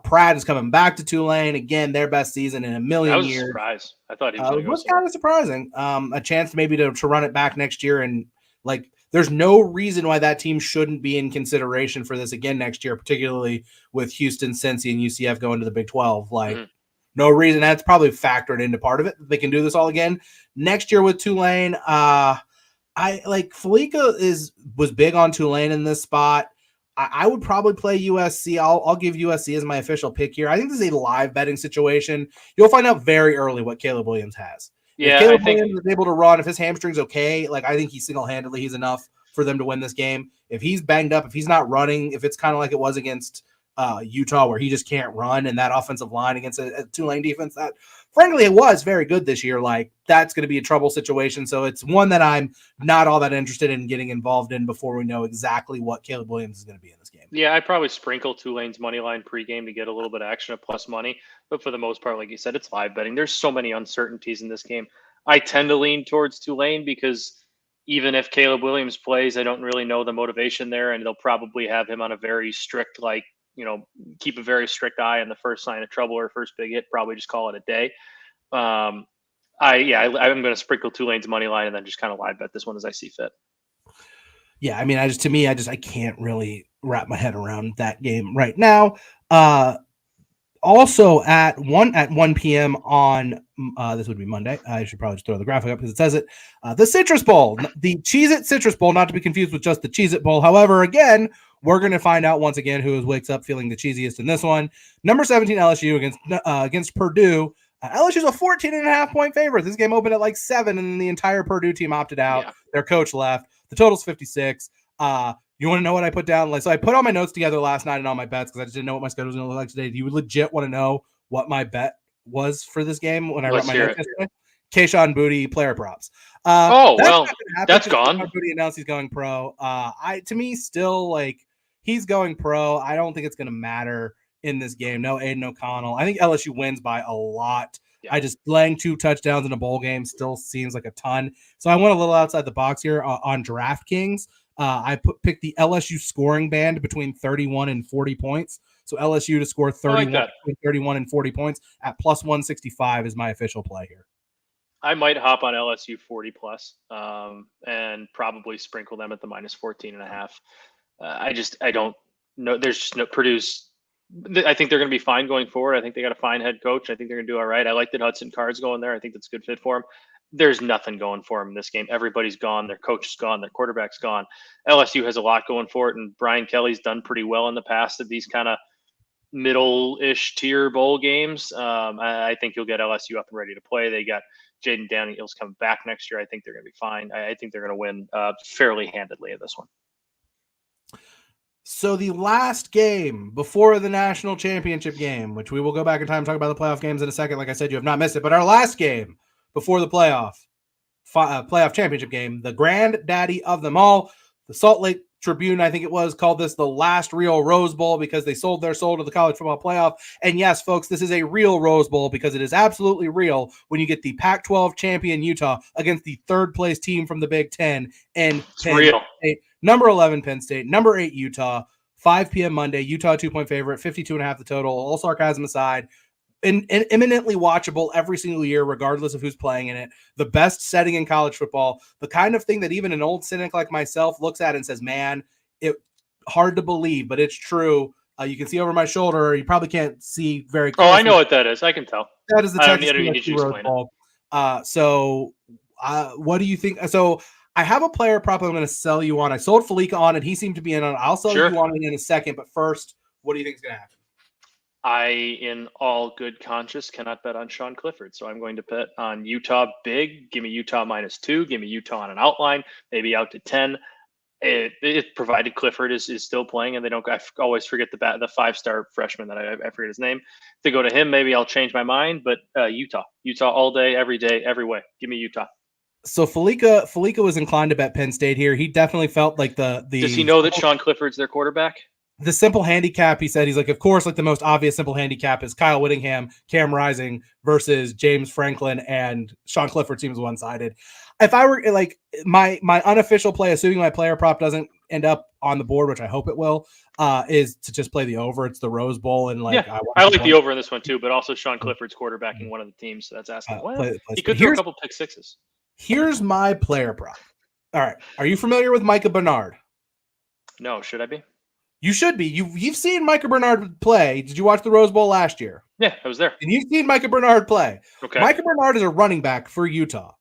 Pratt is coming back to Tulane. Again, their best season in a million years. I was surprised. I thought he was going to go. It was kind of surprising. A chance maybe to run it back next year. And like, there's no reason why that team shouldn't be in consideration for this again next year, particularly with Houston, Cincy, and UCF going to the Big 12. Like, no reason. That's probably factored into part of it. They can do this all again next year with Tulane. I like Felica was big on Tulane in this spot. I would probably play USC. I'll give USC as my official pick here. I think this is a live betting situation. You'll find out very early what Caleb Williams has. Yeah, if Caleb Williams is able to run, if his hamstring's okay, like I think he's he's enough for them to win this game. If he's banged up, if he's not running, if it's kind of like it was against Utah where he just can't run, and that offensive line against a Tulane defense that frankly it was very good this year, like that's going to be a trouble situation. So it's one that I'm not all that interested in getting involved in before we know exactly what Caleb Williams is going to be in this game. Yeah, I'd probably sprinkle Tulane's money line pregame to get a little bit of action at plus money, but for the most part, like you said, it's live betting. There's so many uncertainties in this game. I tend to lean towards Tulane because even if Caleb Williams plays, I don't really know the motivation there, and they'll probably have him on a very strict, like, keep a very strict eye on the first sign of trouble or first big hit, probably just call it a day. I'm going to sprinkle Tulane's money line and then just kind of live bet this one as I see fit. Yeah. I mean, I can't really wrap my head around that game right now. Also at 1 p.m. on this would be Monday. I should probably just throw the graphic up because it says it. The Citrus Bowl, the Cheez-It Citrus Bowl, not to be confused with just the Cheez-It Bowl. However, again, we're going to find out once again who wakes up feeling the cheesiest in this one. Number 17 LSU against Purdue. LSU's a 14.5-point favorite. This game opened at like 7, and the entire Purdue team opted out. Yeah. Their coach left. The total's 56. You want to know what I put down? So I put all my notes together last night and all my bets because I just didn't know what my schedule was going to look like today. Do you legit want to know what my bet was for this game when I wrote my notes yesterday? Kayshon Boutte player props. That's gone. Boutte announced he's going pro. To me, still like he's going pro. I don't think it's going to matter in this game. No Aiden O'Connell. I think LSU wins by a lot. Yeah. I just laying 2 touchdowns in a bowl game still seems like a ton. So I went a little outside the box here on DraftKings. I picked the LSU scoring band between 31 and 40 points. So LSU to score 31 and 40 points at plus 165 is my official play here. I might hop on LSU 40 plus and probably sprinkle them at the minus 14.5. I don't know. There's just no Purdue's. I think they're going to be fine going forward. I think they got a fine head coach. I think they're going to do all right. I like that Hudson Card's going there. I think that's a good fit for him. There's nothing going for him in this game. Everybody's gone. Their coach is gone. Their quarterback's gone. LSU has a lot going for it, and Brian Kelly's done pretty well in the past at these kind of middle-ish tier bowl games. I think you'll get LSU up and ready to play. They got Jaden Daniels coming back next year. I think they're going to be fine. I think they're going to win fairly handedly in this one. So the last game before the national championship game, which we will go back in time and talk about the playoff games in a second. Like I said, you have not missed it, but our last game before the playoff championship game, the granddaddy of them all, the Salt Lake Tribune, I think it was, called this the last real Rose Bowl because they sold their soul to the college football playoff. And yes, folks, this is a real Rose Bowl because it is absolutely real when you get the Pac-12 champion Utah against the third place team from the Big Ten and Penn State. Number 11 Penn State, number 8 Utah, 5 p.m. Monday. Utah 2-point favorite, 52.5 the total. All sarcasm aside, and eminently watchable every single year, regardless of who's playing in it. The best setting in college football, the kind of thing that even an old cynic like myself looks at and says, man, it's hard to believe, but it's true. You can see over my shoulder. You probably can't see very closely. Oh, I know what that is. I can tell. That is the Texas Rose Bowl. What do you think? So I have a player prop I'm going to sell you on. I sold Felica on, and he seemed to be in on it. I'll sell you on it in a second, but first, what do you think is going to happen? I, in all good conscience, cannot bet on Sean Clifford. So I'm going to bet on Utah big. Give me Utah -2. Give me Utah on an outline, maybe out to 10. It provided Clifford is still playing, and they don't. I always forget the 5-star freshman that I forget his name. If they go to him, maybe I'll change my mind. But Utah all day, every way. Give me Utah. So Felica was inclined to bet Penn State here. He definitely felt like the Does he know that Sean Clifford's their quarterback? The simple handicap, he said, he's like, of course, like the most obvious simple handicap is Kyle Whittingham, Cam Rising versus James Franklin, and Sean Clifford seems one-sided. If I were like my unofficial play, assuming my player prop doesn't end up on the board, which I hope it will, is to just play the over. It's the Rose Bowl, and like I like the over in this one too. But also Sean Clifford's quarterbacking one of the teams, so that's asking. He could throw a couple pick sixes. Here's my player prop. All right, are you familiar with Micah Bernard? No, should I be? You should be. You've seen Micah Bernard play. Did you watch the Rose Bowl last year? Yeah, I was there. And you've seen Micah Bernard play. Okay. Micah Bernard is a running back for Utah,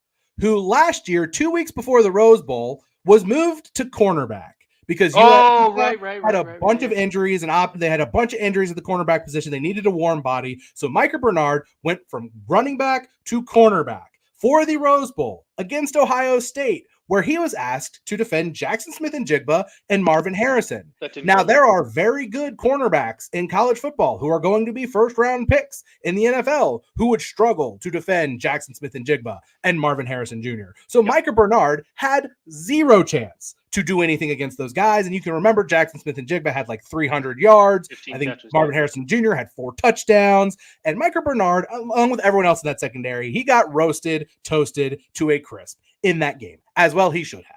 who last year, 2 weeks before the Rose Bowl, was moved to cornerback because had a bunch of injuries, and they had a bunch of injuries at the cornerback position. They needed a warm body. So Micah Bernard went from running back to cornerback for the Rose Bowl against Ohio State, where he was asked to defend Jackson Smith-Njigba and Marvin Harrison. Now, there are very good cornerbacks in college football who are going to be first-round picks in the NFL who would struggle to defend Jackson Smith-Njigba and Marvin Harrison Jr. So Micah Bernard had zero chance to do anything against those guys. And you can remember Jackson Smith-Njigba had like 300 yards. I think Marvin Harrison Jr. had 4 touchdowns. And Micah Bernard, along with everyone else in that secondary, he got roasted, toasted to a crisp in that game, as well he should have.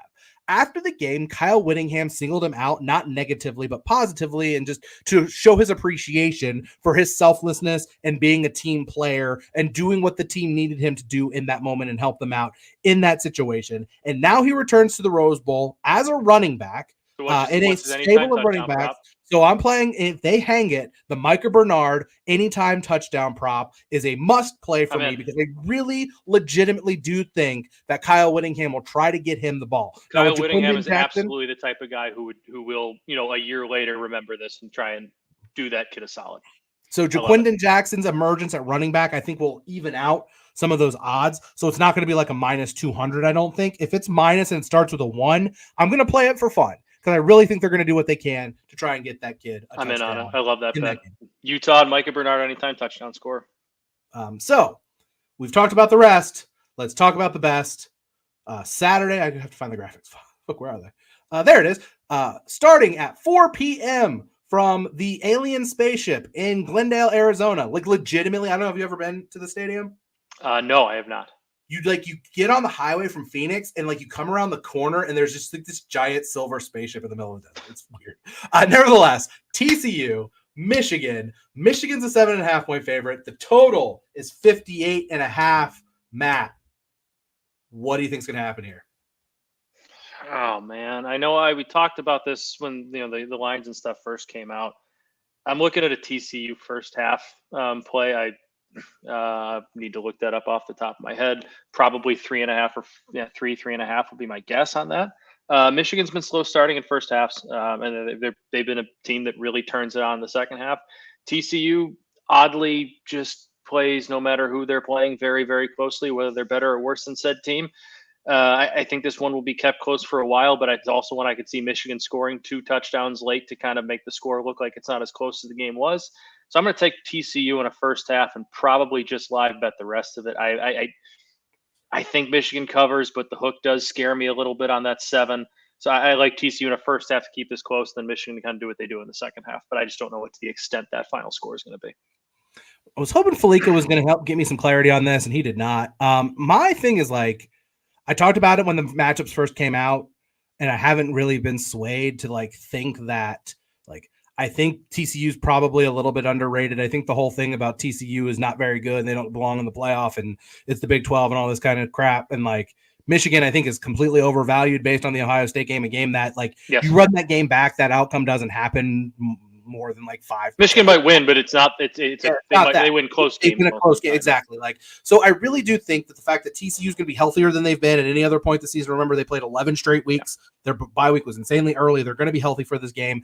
After the game, Kyle Whittingham singled him out, not negatively, but positively, and just to show his appreciation for his selflessness and being a team player and doing what the team needed him to do in that moment and help them out in that situation. And now he returns to the Rose Bowl as a running back in a stable of running backs. So I'm playing, if they hang it, the Micah Bernard anytime touchdown prop is a must play for me because I really legitimately do think that Kyle Whittingham will try to get him the ball. Kyle Whittingham is absolutely the type of guy who will, a year later remember this and try and do that kid a solid. So Jaquindon Jackson's emergence at running back, I think, will even out some of those odds. So it's not going to be like a minus 200, I don't think. If it's minus and it starts with a 1, I'm going to play it for fun. Because I really think they're going to do what they can to try and get that kid a touchdown. I'm in on it. I love that bet. Utah and Micah Bernard anytime touchdown score. So we've talked about the rest. Let's talk about the best. Saturday, I have to find the graphics. Look, where are they? There it is. Starting at 4 p.m. from the Alien Spaceship in Glendale, Arizona. Like legitimately, I don't know. Have you ever been to the stadium? No, I have not. You get on the highway from Phoenix and you come around the corner and there's just like this giant silver spaceship in the middle of the desert. It's weird. Nevertheless, TCU, Michigan. Michigan's a 7.5 point favorite. The total is 58.5. Matt, what do you think is going to happen here? Oh man, I know we talked about this when the lines and stuff first came out. I'm looking at a TCU first half play. I need to look that up off the top of my head. Probably 3.5 or 3.5 would be my guess on that. Michigan's been slow starting in first halves, and they've been a team that really turns it on in the second half. TCU oddly just plays no matter who they're playing very, very closely, whether they're better or worse than said team. I think this one will be kept close for a while, but it's also one I could see Michigan scoring 2 touchdowns late to kind of make the score look like it's not as close as the game was. So I'm going to take TCU in a first half and probably just live bet the rest of it. I think Michigan covers, but the hook does scare me a little bit on that 7. So I like TCU in a first half to keep this close, then Michigan to kind of do what they do in the second half. But I just don't know what to the extent that final score is going to be. I was hoping Felica was going to help get me some clarity on this, and he did not. My thing is I talked about it when the matchups first came out, and I haven't really been swayed to think that I think TCU is probably a little bit underrated. I think the whole thing about TCU is not very good and they don't belong in the playoff and it's the Big 12 and all this kind of crap. And Michigan, I think, is completely overvalued based on the Ohio State game, a game that you run that game back, that outcome doesn't happen more than 5. Michigan might win, but it's not. They win close games. It's been a close game, exactly. So I really do think that the fact that TCU is going to be healthier than they've been at any other point this season. Remember, they played 11 straight weeks. Their bye week was insanely early. They're going to be healthy for this game.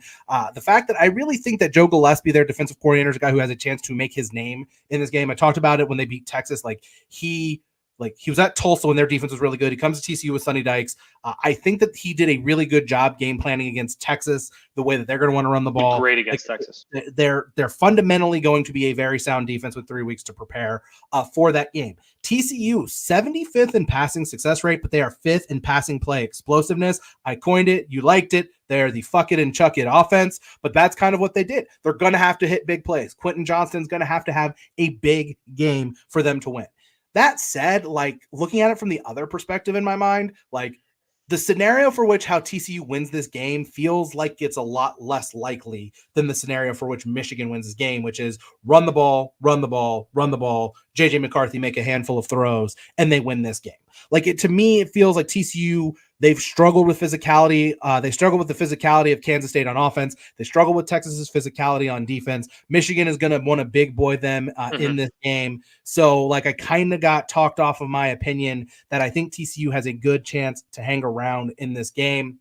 The fact that I really think that Joe Gillespie, their defensive coordinator, is a guy who has a chance to make his name in this game. I talked about it when they beat Texas. He Like he was at Tulsa when their defense was really good. He comes to TCU with Sonny Dykes. I think that he did a really good job game planning against Texas, the way that they're going to want to run the ball. Great against Texas. They're fundamentally going to be a very sound defense with 3 weeks to prepare for that game. TCU 75th in passing success rate, but they are 5th in passing play explosiveness. I coined it. You liked it. They're the fuck it and chuck it offense, but that's kind of what they did. They're going to have to hit big plays. Quentin Johnston's going to have a big game for them to win. That said, like looking at it from the other perspective in my mind, like the scenario for which how TCU wins this game feels like it's a lot less likely than the scenario for which Michigan wins this game, which is run the ball, run the ball, run the ball. JJ McCarthy make a handful of throws and they win this game. Like to me, it feels like TCU, they've struggled with physicality. They struggled with the physicality of Kansas State on offense. They struggle with Texas's physicality on defense. Michigan is going to want to big boy them in this game. So like I kind of got talked off of my opinion that I think TCU has a good chance to hang around in this game.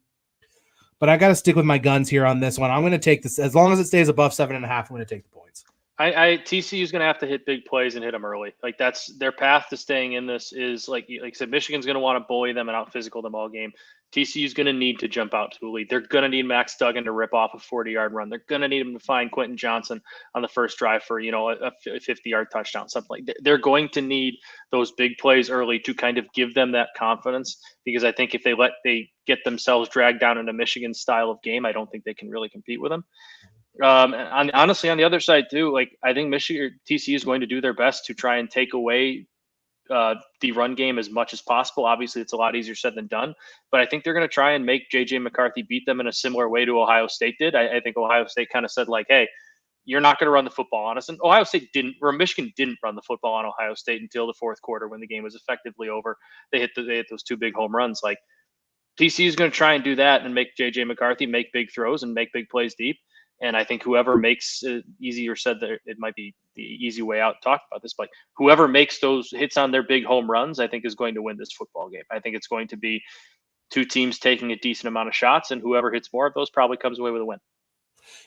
But I got to stick with my guns here on this one. I'm going to take this as long as it stays above 7.5. I'm going to take the points. TCU is going to have to hit big plays and hit them early. Like that's their path to staying in this is like I said, Michigan's going to want to bully them and out physical them all game. TCU is going to need to jump out to a lead. They're going to need Max Duggan to rip off a 40-yard run. They're going to need him to find Quentin Johnston on the first drive for, a 50-yard touchdown, something like that. They're going to need those big plays early to kind of give them that confidence, because I think if they get themselves dragged down in a Michigan style of game, I don't think they can really compete with them. And honestly, on the other side too, like I think TCU is going to do their best to try and take away the run game as much as possible. Obviously, it's a lot easier said than done, but I think they're going to try and make JJ McCarthy beat them in a similar way to Ohio State did. I think Ohio State kind of said like, hey, you're not going to run the football on us. And Michigan didn't run the football on Ohio State until the fourth quarter when the game was effectively over. They hit those 2 big home runs. Like TCU is going to try and do that and make JJ McCarthy make big throws and make big plays deep. And I think whoever makes it easier said that it might be the easy way out to talk about this, but whoever makes those hits on their big home runs, I think is going to win this football game. I think it's going to be 2 teams taking a decent amount of shots, and whoever hits more of those probably comes away with a win.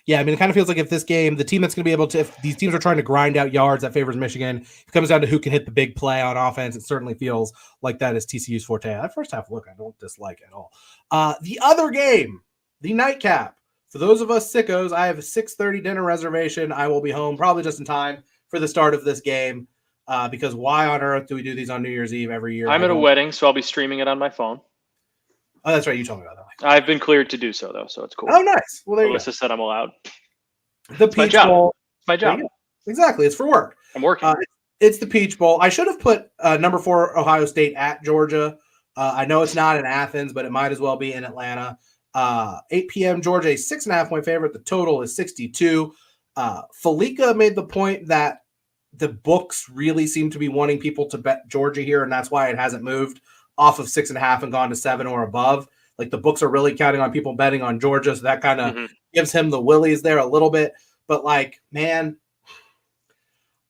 Yeah, I mean, it kind of feels like if this game, the team that's going to be able to, if these teams are trying to grind out yards, that favors Michigan. If it comes down to who can hit the big play on offense, it certainly feels like that is TCU's forte. That first half look, I don't dislike at all. The other game, the nightcap. For those of us sickos, I have a 6:30 dinner reservation. I will be home probably just in time for the start of this game because why on earth do we do these on New Year's Eve every year? I'm at a wedding, so I'll be streaming it on my phone. Oh, that's right. You told me about that. I've been cleared to do so, though, so it's cool. Oh, nice. Well, there you go. Melissa said I'm allowed. The Peach Bowl. It's my job. Exactly. It's for work. I'm working. It's the Peach Bowl. I should have put number 4 Ohio State at Georgia. I know it's not in Athens, but it might as well be in Atlanta. 8 p.m. Georgia, a 6.5-point favorite. The total is 62. Falika made the point that the books really seem to be wanting people to bet Georgia here, and that's why it hasn't moved off of 6.5 and gone to 7 or above. Like the books are really counting on people betting on Georgia, so that kind of gives him the willies there a little bit. But like, man,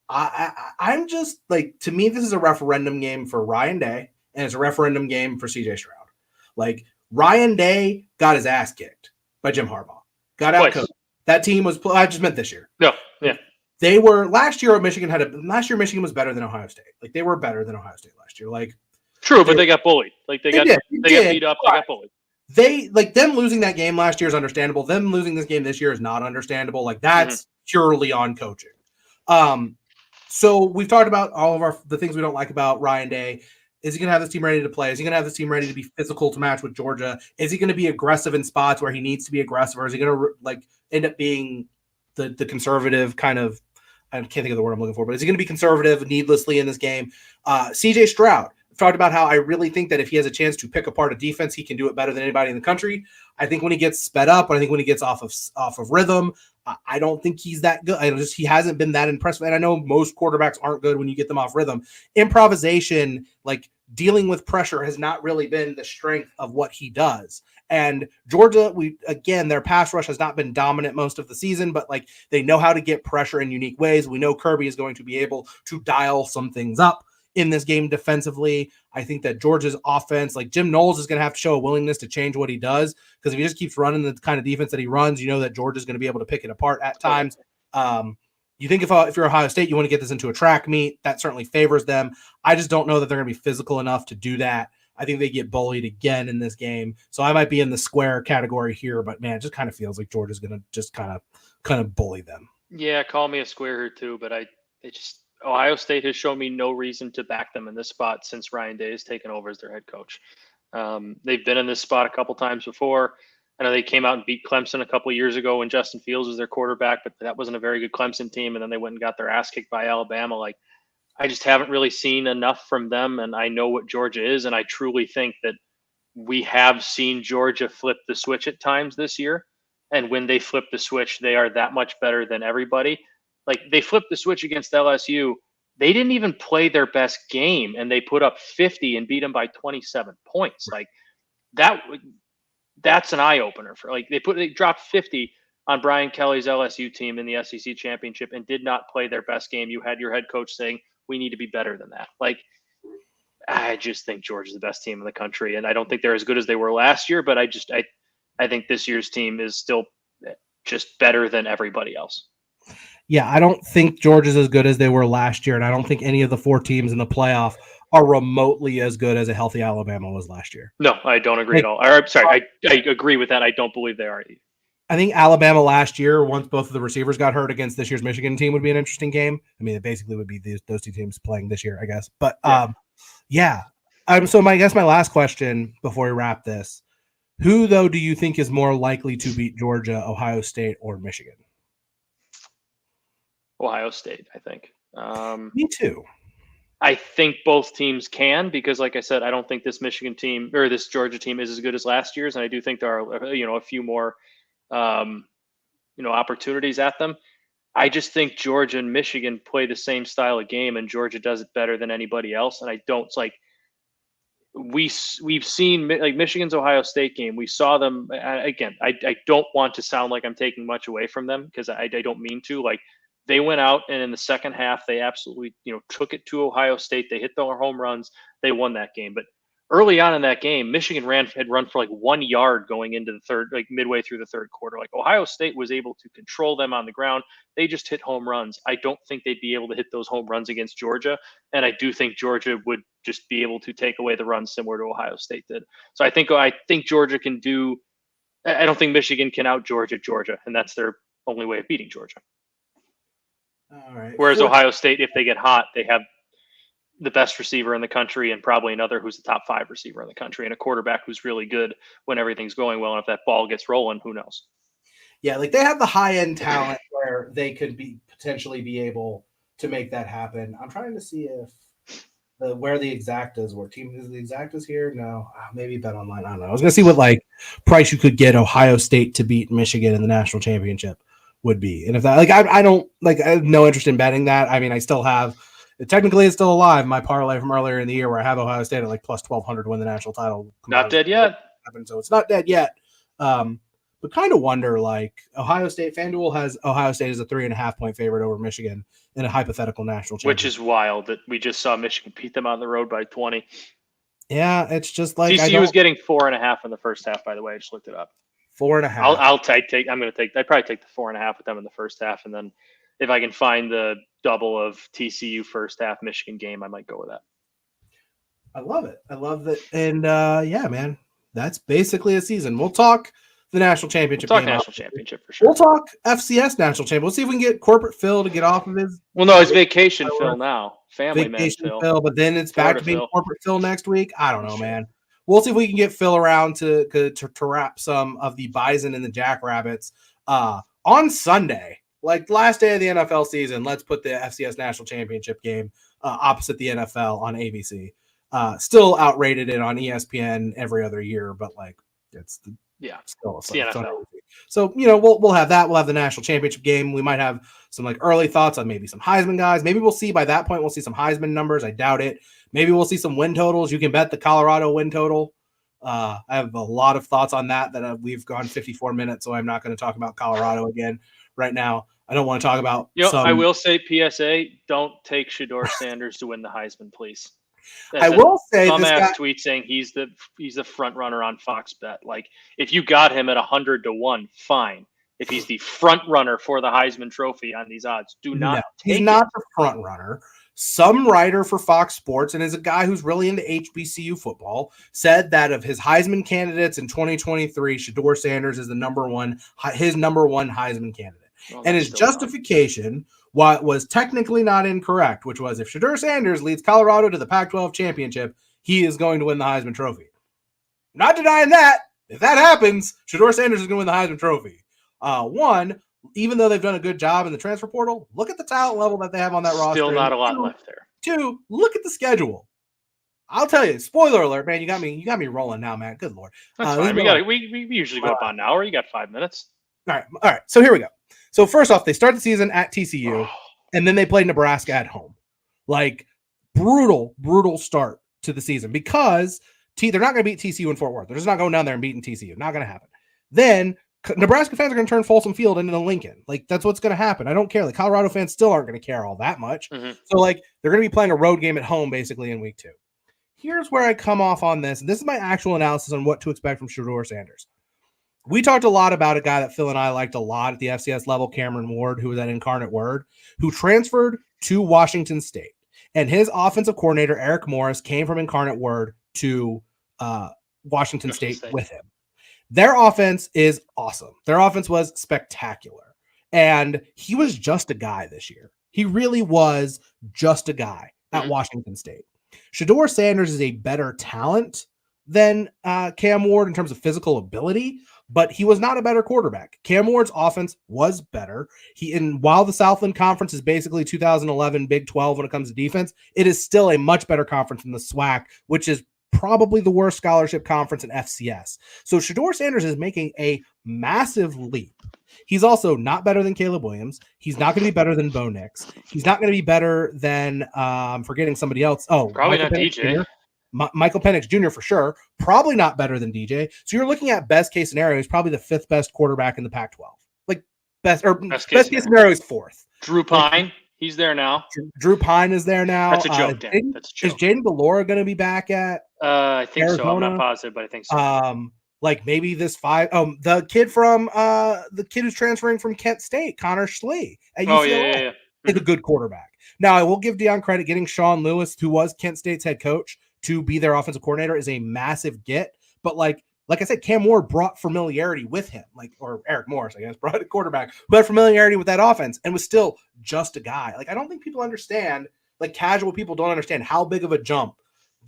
I'm just like, to me, this is a referendum game for Ryan Day, and it's a referendum game for CJ Stroud. Like, Ryan Day got his ass kicked by Jim Harbaugh. Got out coached. That team was. I just meant this year. No, yeah. They were last year. Michigan Michigan was better than Ohio State. Like they were better than Ohio State last year. Like true, but they got bullied. Like they got beat up. They got bullied. They like them losing that game last year is understandable. Them losing this game this year is not understandable. Like that's purely on coaching. So we've talked about all of the things we don't like about Ryan Day. Is he going to have this team ready to play? Is he going to have this team ready to be physical to match with Georgia? Is he going to be aggressive in spots where he needs to be aggressive? Or is he going to like end up being the conservative kind of, I can't think of the word I'm looking for, but is he going to be conservative needlessly in this game? CJ Stroud. I've talked about how I really think that if he has a chance to pick apart a defense, he can do it better than anybody in the country. I think when he gets sped up, I think when he gets off of rhythm, I don't think he's that good. He hasn't been that impressive. And I know most quarterbacks aren't good when you get them off rhythm. Improvisation, like dealing with pressure, has not really been the strength of what he does. And Georgia, their pass rush has not been dominant most of the season, but like they know how to get pressure in unique ways. We know Kirby is going to be able to dial some things up in this game defensively. I think that Georgia's offense, like Jim Knowles, is going to have to show a willingness to change what he does, because if he just keeps running the kind of defense that he runs, you know that Georgia's going to be able to pick it apart at times. You think if you're Ohio State, you want to get this into a track meet, that certainly favors them. I just don't know that they're going to be physical enough to do that. I think they get bullied again in this game. So I might be in the square category here, but man, it just kind of feels like Georgia's going to just kind of bully them. Yeah, call me a square here too, but Ohio State has shown me no reason to back them in this spot since Ryan Day has taken over as their head coach. They've been in this spot a couple times before. I know they came out and beat Clemson a couple of years ago when Justin Fields was their quarterback, but that wasn't a very good Clemson team. And then they went and got their ass kicked by Alabama. Like, I just haven't really seen enough from them. And I know what Georgia is. And I truly think that we have seen Georgia flip the switch at times this year. And when they flip the switch, they are that much better than everybody. Like, they flipped the switch against LSU. They didn't even play their best game, and they put up 50 and beat them by 27 points. Like, that's an eye opener for, like, they dropped 50 on Brian Kelly's LSU team in the SEC championship and did not play their best game. You had your head coach saying, we need to be better than that. Like, I just think Georgia's the best team in the country. And I don't think they're as good as they were last year, but I think this year's team is still just better than everybody else. Yeah, I don't think Georgia's as good as they were last year. And I don't think any of the 4 teams in the playoff are remotely as good as a healthy Alabama was last year. No, I don't agree at all. I'm sorry, I agree with that. I don't believe they are. I think Alabama last year, once both of the receivers got hurt against this year's Michigan team, would be an interesting game. I mean, it basically would be those 2 teams playing this year, I guess. But yeah. So my last question before we wrap this: who, though, do you think is more likely to beat Georgia, Ohio State, or Michigan? Ohio State, I think. Me too. I think both teams can, because, like I said, I don't think this Michigan team or this Georgia team is as good as last year's, and I do think there are, a few more, opportunities at them. I just think Georgia and Michigan play the same style of game, and Georgia does it better than anybody else. And I don't we've seen, like, Michigan's Ohio State game. We saw them again. I don't want to sound like I'm taking much away from them, because I don't mean to. Like, they went out, and in the second half, they absolutely, took it to Ohio State. They hit their home runs. They won that game. But early on in that game, Michigan had run for like 1 yard going into the third, like midway through the third quarter. Like, Ohio State was able to control them on the ground. They just hit home runs. I don't think they'd be able to hit those home runs against Georgia. And I do think Georgia would just be able to take away the runs similar to Ohio State did. So I think Georgia can do. I don't think Michigan can out Georgia, and that's their only way of beating Georgia. All right. Whereas Ohio State, if they get hot, they have the best receiver in the country and probably another who's the top 5 receiver in the country and a quarterback who's really good when everything's going well. And if that ball gets rolling, who knows? Yeah, like, they have the high-end talent where they could potentially be able to make that happen. I'm trying to see if where the Exactas were. Is the Exactas here? No, maybe Bet Online. I don't know. I was going to see what price you could get Ohio State to beat Michigan in the national championship would be. And if that, I don't, I have no interest in betting that. I mean, I still have, technically it's still alive, my parlay from earlier in the year where I have Ohio State at plus 1,200 to win the national title. Not dead yet. So it's not dead yet. But kind of wonder, Ohio State, FanDuel has Ohio State as a 3.5 point favorite over Michigan in a hypothetical national championship. Which is wild that we just saw Michigan beat them on the road by 20. Yeah, it's just TCU was getting 4.5 in the first half, by the way. I just looked it up. 4.5. I'd probably take the 4.5 with them in the first half, and then if I can find the double of TCU first half Michigan game, I might go with that. I love it. I love that. And yeah, man, that's basically a season. We'll talk the national championship. We'll talk national championship for sure. We'll talk FCS national championship. We'll see if we can get corporate Phil to get off of his. Well, no, it's vacation Phil now. Family vacation man Phil, but then it's back to being corporate Phil next week. I don't know, man. We'll see if we can get Phil around to wrap some of the Bison and the Jackrabbits on Sunday, like last day of the NFL season. Let's put the FCS national championship game opposite the NFL on ABC. Still outrated it on ESPN every other year, but it's still the NFL. So we'll have that. We'll have the national championship game. We might have some early thoughts on maybe some Heisman guys. Maybe we'll see by that point. We'll see some Heisman numbers. I doubt it. Maybe we'll see some win totals. You can bet the Colorado win total. I have a lot of thoughts on that we've gone 54 minutes, so I'm not going to talk about Colorado again right now. I don't want to talk about. I will say PSA: don't take Shedeur Sanders to win the Heisman, please. I will say this guy tweet saying he's the front runner on Fox Bet. If you got him at 100 to 1, fine. if he's the front runner for the Heisman Trophy on these odds. Do not take he's not the front runner. Some writer for Fox Sports, and is a guy who's really into HBCU football, said that of his Heisman candidates in 2023, Shedeur Sanders is his number one Heisman candidate. Well, and his justification, while it was technically not incorrect, which was if Shedeur Sanders leads Colorado to the Pac-12 championship, he is going to win the Heisman Trophy. Not denying that. If that happens, Shedeur Sanders is going to win the Heisman Trophy. One, even though they've done a good job in the transfer portal, look at the talent level that they have on that roster. Still not a lot left there. Two, look at the schedule. I'll tell you, spoiler alert, man, you got me rolling now, man. Good Lord. That's fine. We usually go about an hour. You got 5 minutes. All right. So here we go. So first off, they start the season at TCU, and then they play Nebraska at home. Like, brutal start to the season because they're not going to beat TCU in Fort Worth. They're just not going down there and beating TCU. Not going to happen. Then Nebraska fans are going to turn Folsom Field into the Lincoln. Like, that's what's going to happen. I don't care. Like, Colorado fans still aren't going to care all that much. Mm-hmm. So, like, they're going to be playing a road game at home basically in week 2. Here's where I come off on this. And this is my actual analysis on what to expect from Shedeur Sanders. We talked a lot about a guy that Phil and I liked a lot at the FCS level, Cameron Ward, who was at Incarnate Word, who transferred to Washington State. And his offensive coordinator, Eric Morris, came from Incarnate Word to Washington State with him. Their offense is awesome. Their offense was spectacular. And he was just a guy this year. He really was just a guy at Washington State. Shedeur Sanders is a better talent than Cam Ward in terms of physical ability, but he was not a better quarterback. Cam Ward's offense was better. While the Southland Conference is basically 2011 Big 12 when it comes to defense, it is still a much better conference than the SWAC, which is probably the worst scholarship conference in FCS. So Shedeur Sanders is making a massive leap. He's also not better than Caleb Williams. He's not going to be better than Bo Nix. He's not going to be better than I'm forgetting somebody else. Oh, probably not DJ. Michael Penix Jr. for sure. Probably not better than DJ. So you're looking at best case scenario. He's probably the 5th best quarterback in the Pac-12. Like best case scenario is 4th. Drew Pine. He's there now. Drew Pine is there now. That's a joke, Dan. That's a joke. Is Jaden Delora going to be back at I think Arizona? So. I'm not positive, but I think so. Like maybe this the kid who's transferring from Kent State, Connor Schlee at UCLA, yeah. is a good quarterback. Now, I will give Deion credit. Getting Sean Lewis, who was Kent State's head coach, to be their offensive coordinator is a massive get. But like I said, Cam Ward brought familiarity with him, or Eric Morris, I guess, brought a quarterback who had familiarity with that offense and was still just a guy. Like, I don't think people understand, like casual people don't understand how big of a jump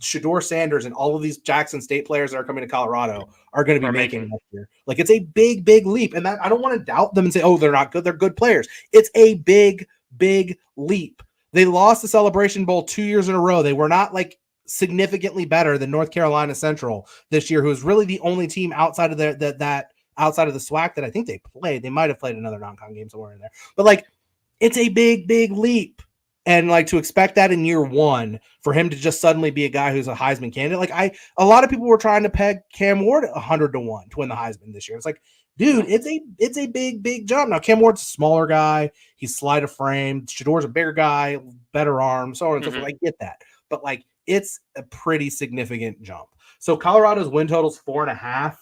Shedeur Sanders and all of these Jackson State players that are coming to Colorado are going to be making next year. Like, it's a big, big leap. And that I don't want to doubt them and say, oh, they're not good. They're good players. It's a big, big leap. They lost the Celebration Bowl 2 years in a row. They were not like significantly better than North Carolina Central this year, who is really the only team outside of outside of the SWAC that I think they played. They might have played another non-con game somewhere in there. But like, it's a big, big leap. And like, to expect that in year 1 for him to just suddenly be a guy who's a Heisman candidate. Like, a lot of people were trying to peg Cam Ward 100 to 1 to win the Heisman this year. It's like, dude, it's a big, big jump. Now, Cam Ward's a smaller guy. He's slight of frame. Shedeur's a bigger guy, better arm, so on and so forth. I get that. But like, it's a pretty significant jump. So Colorado's win total is 4.5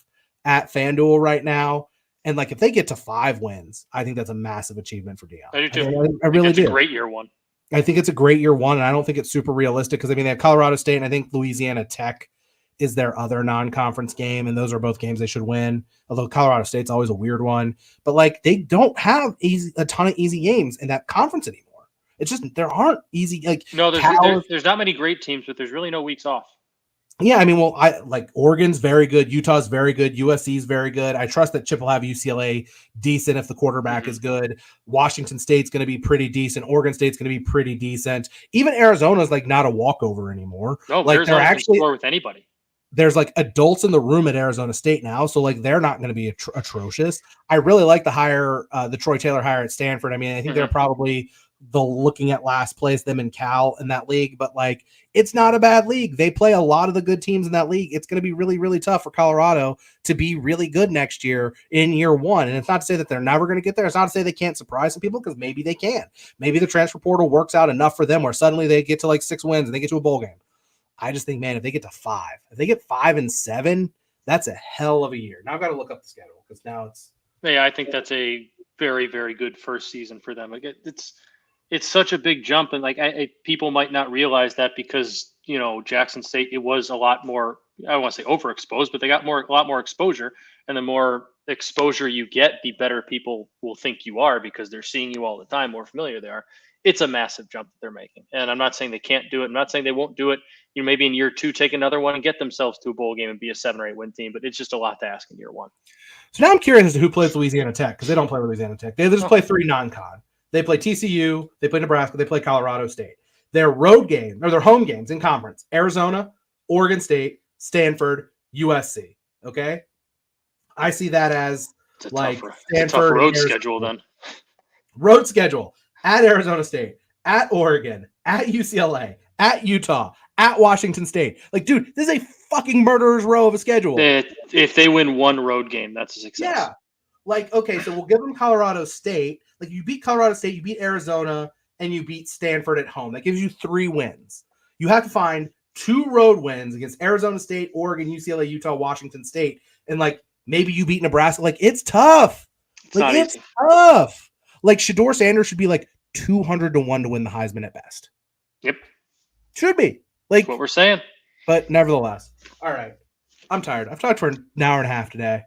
at FanDuel right now. And like, if they get to 5 wins, I think that's a massive achievement for Deion. I do too. I really do. It's a great year 1. I think it's a great year 1, and I don't think it's super realistic because, I mean, they have Colorado State, and I think Louisiana Tech is their other non-conference game, and those are both games they should win, although Colorado State's always a weird one. But, like, they don't have a ton of easy games in that conference anymore. It's just there aren't easy – like no, there's not many great teams, but there's really no weeks off. Yeah, I mean, well, Oregon's very good, Utah's very good, USC's very good. I trust that Chip will have UCLA decent if the quarterback is good. Washington State's going to be pretty decent. Oregon State's going to be pretty decent. Even Arizona's like not a walkover anymore. No, like they're actually score with anybody. There's like adults in the room at Arizona State now, so like they're not going to be atrocious. I really like the Troy Taylor hire at Stanford. I mean, I think they're probably looking at last place, them and Cal in that league, but like, it's not a bad league. They play a lot of the good teams in that league. It's going to be really, really tough for Colorado to be really good next year in year 1. And it's not to say that they're never going to get there. It's not to say they can't surprise some people, because maybe they can. Maybe the transfer portal works out enough for them where suddenly they get to like 6 wins and they get to a bowl game. I just think, man, if they get to 5, if they get 5 and 7, that's a hell of a year. Now I've got to look up the schedule because now it's Yeah, I think that's a very, very good first season for them. Like it's such a big jump, and like people might not realize that because Jackson State, it was a lot more. I don't want to say overexposed, but they got a lot more exposure, and the more exposure you get, the better people will think you are because they're seeing you all the time, more familiar they are. It's a massive jump that they're making, and I'm not saying they can't do it. I'm not saying they won't do it. Maybe in year 2 take another one and get themselves to a bowl game and be a 7 or 8 win team, but it's just a lot to ask in year 1. So now I'm curious as to who plays Louisiana Tech because they don't play Louisiana Tech. They just play 3 non-con. They play TCU, they play Nebraska, they play Colorado State. Their road game or their home games in conference: Arizona, Oregon State, Stanford, USC. Okay, I see that as like Stanford tough road schedule then. Road schedule at Arizona State, at Oregon, at UCLA, at Utah, at Washington State. Like, dude, this is a fucking murderer's row of a schedule. If they win one road game, that's a success. Yeah. Like, okay, so we'll give them Colorado State. Like, you beat Colorado State, you beat Arizona, and you beat Stanford at home. That gives you 3 wins. You have to find 2 road wins against Arizona State, Oregon, UCLA, Utah, Washington State, and like maybe you beat Nebraska. Like, it's tough. It's tough. Like, Shedeur Sanders should be like 200 to 1 to win the Heisman at best. Yep. Should be. Like, that's what we're saying. But nevertheless. All right. I'm tired. I've talked for an hour and a half today.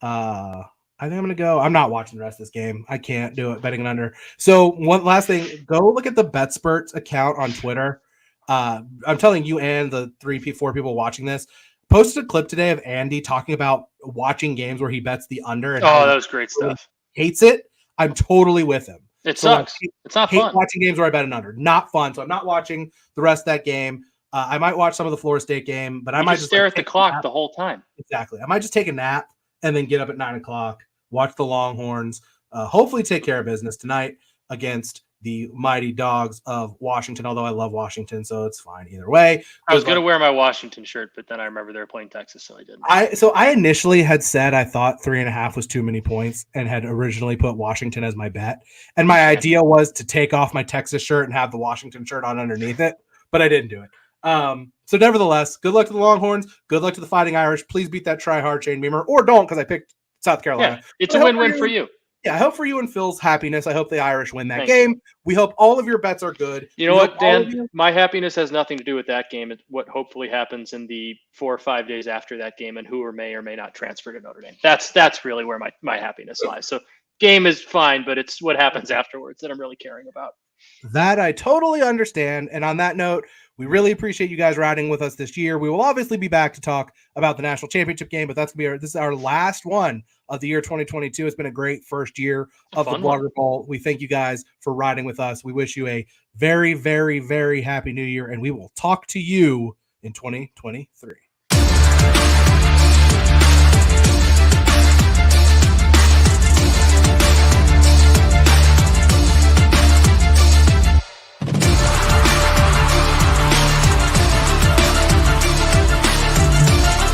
I think I'm going to go. I'm not watching the rest of this game. I can't do it. Betting it under. So one last thing, go look at the BetSperts account on Twitter. I'm telling you and the 4 people watching this, posted a clip today of Andy talking about watching games where he bets the under. And that was great stuff. Hates it. I'm totally with him. It sucks. It's not fun. Watching games where I bet an under. Not fun. So I'm not watching the rest of that game. I might watch some of the Florida State game, but I might just stare at the clock the whole time. Exactly. I might just take a nap and then get up at 9:00, watch the Longhorns, hopefully take care of business tonight against the mighty Dogs of Washington, although I love Washington, so it's fine either way. I was going to wear my Washington shirt, but then I remember they were playing Texas, so I didn't. So I initially had said I thought 3.5 was too many points and had originally put Washington as my bet. And my idea was to take off my Texas shirt and have the Washington shirt on underneath it, but I didn't do it. So nevertheless, good luck to the Longhorns. Good luck to the Fighting Irish. Please beat that try-hard Shane Beamer, or don't, because I picked South Carolina. Yeah, it's a win-win for you. Yeah, I hope for you and Phil's happiness. I hope the Irish win that game. We hope all of your bets are good. You know what, Dan? My happiness has nothing to do with that game. It's what hopefully happens in the 4 or 5 days after that game, and who may or may not transfer to Notre Dame. That's really where my happiness lies. So game is fine, but it's what happens afterwards that I'm really caring about. That I totally understand. And on that note, we really appreciate you guys riding with us this year. We will obviously be back to talk about the national championship game, but this is our last one of the year 2022. It's been a great first year of the Blogger Bowl. We thank you guys for riding with us. We wish you a very, very, very happy new year, and we will talk to you in 2023.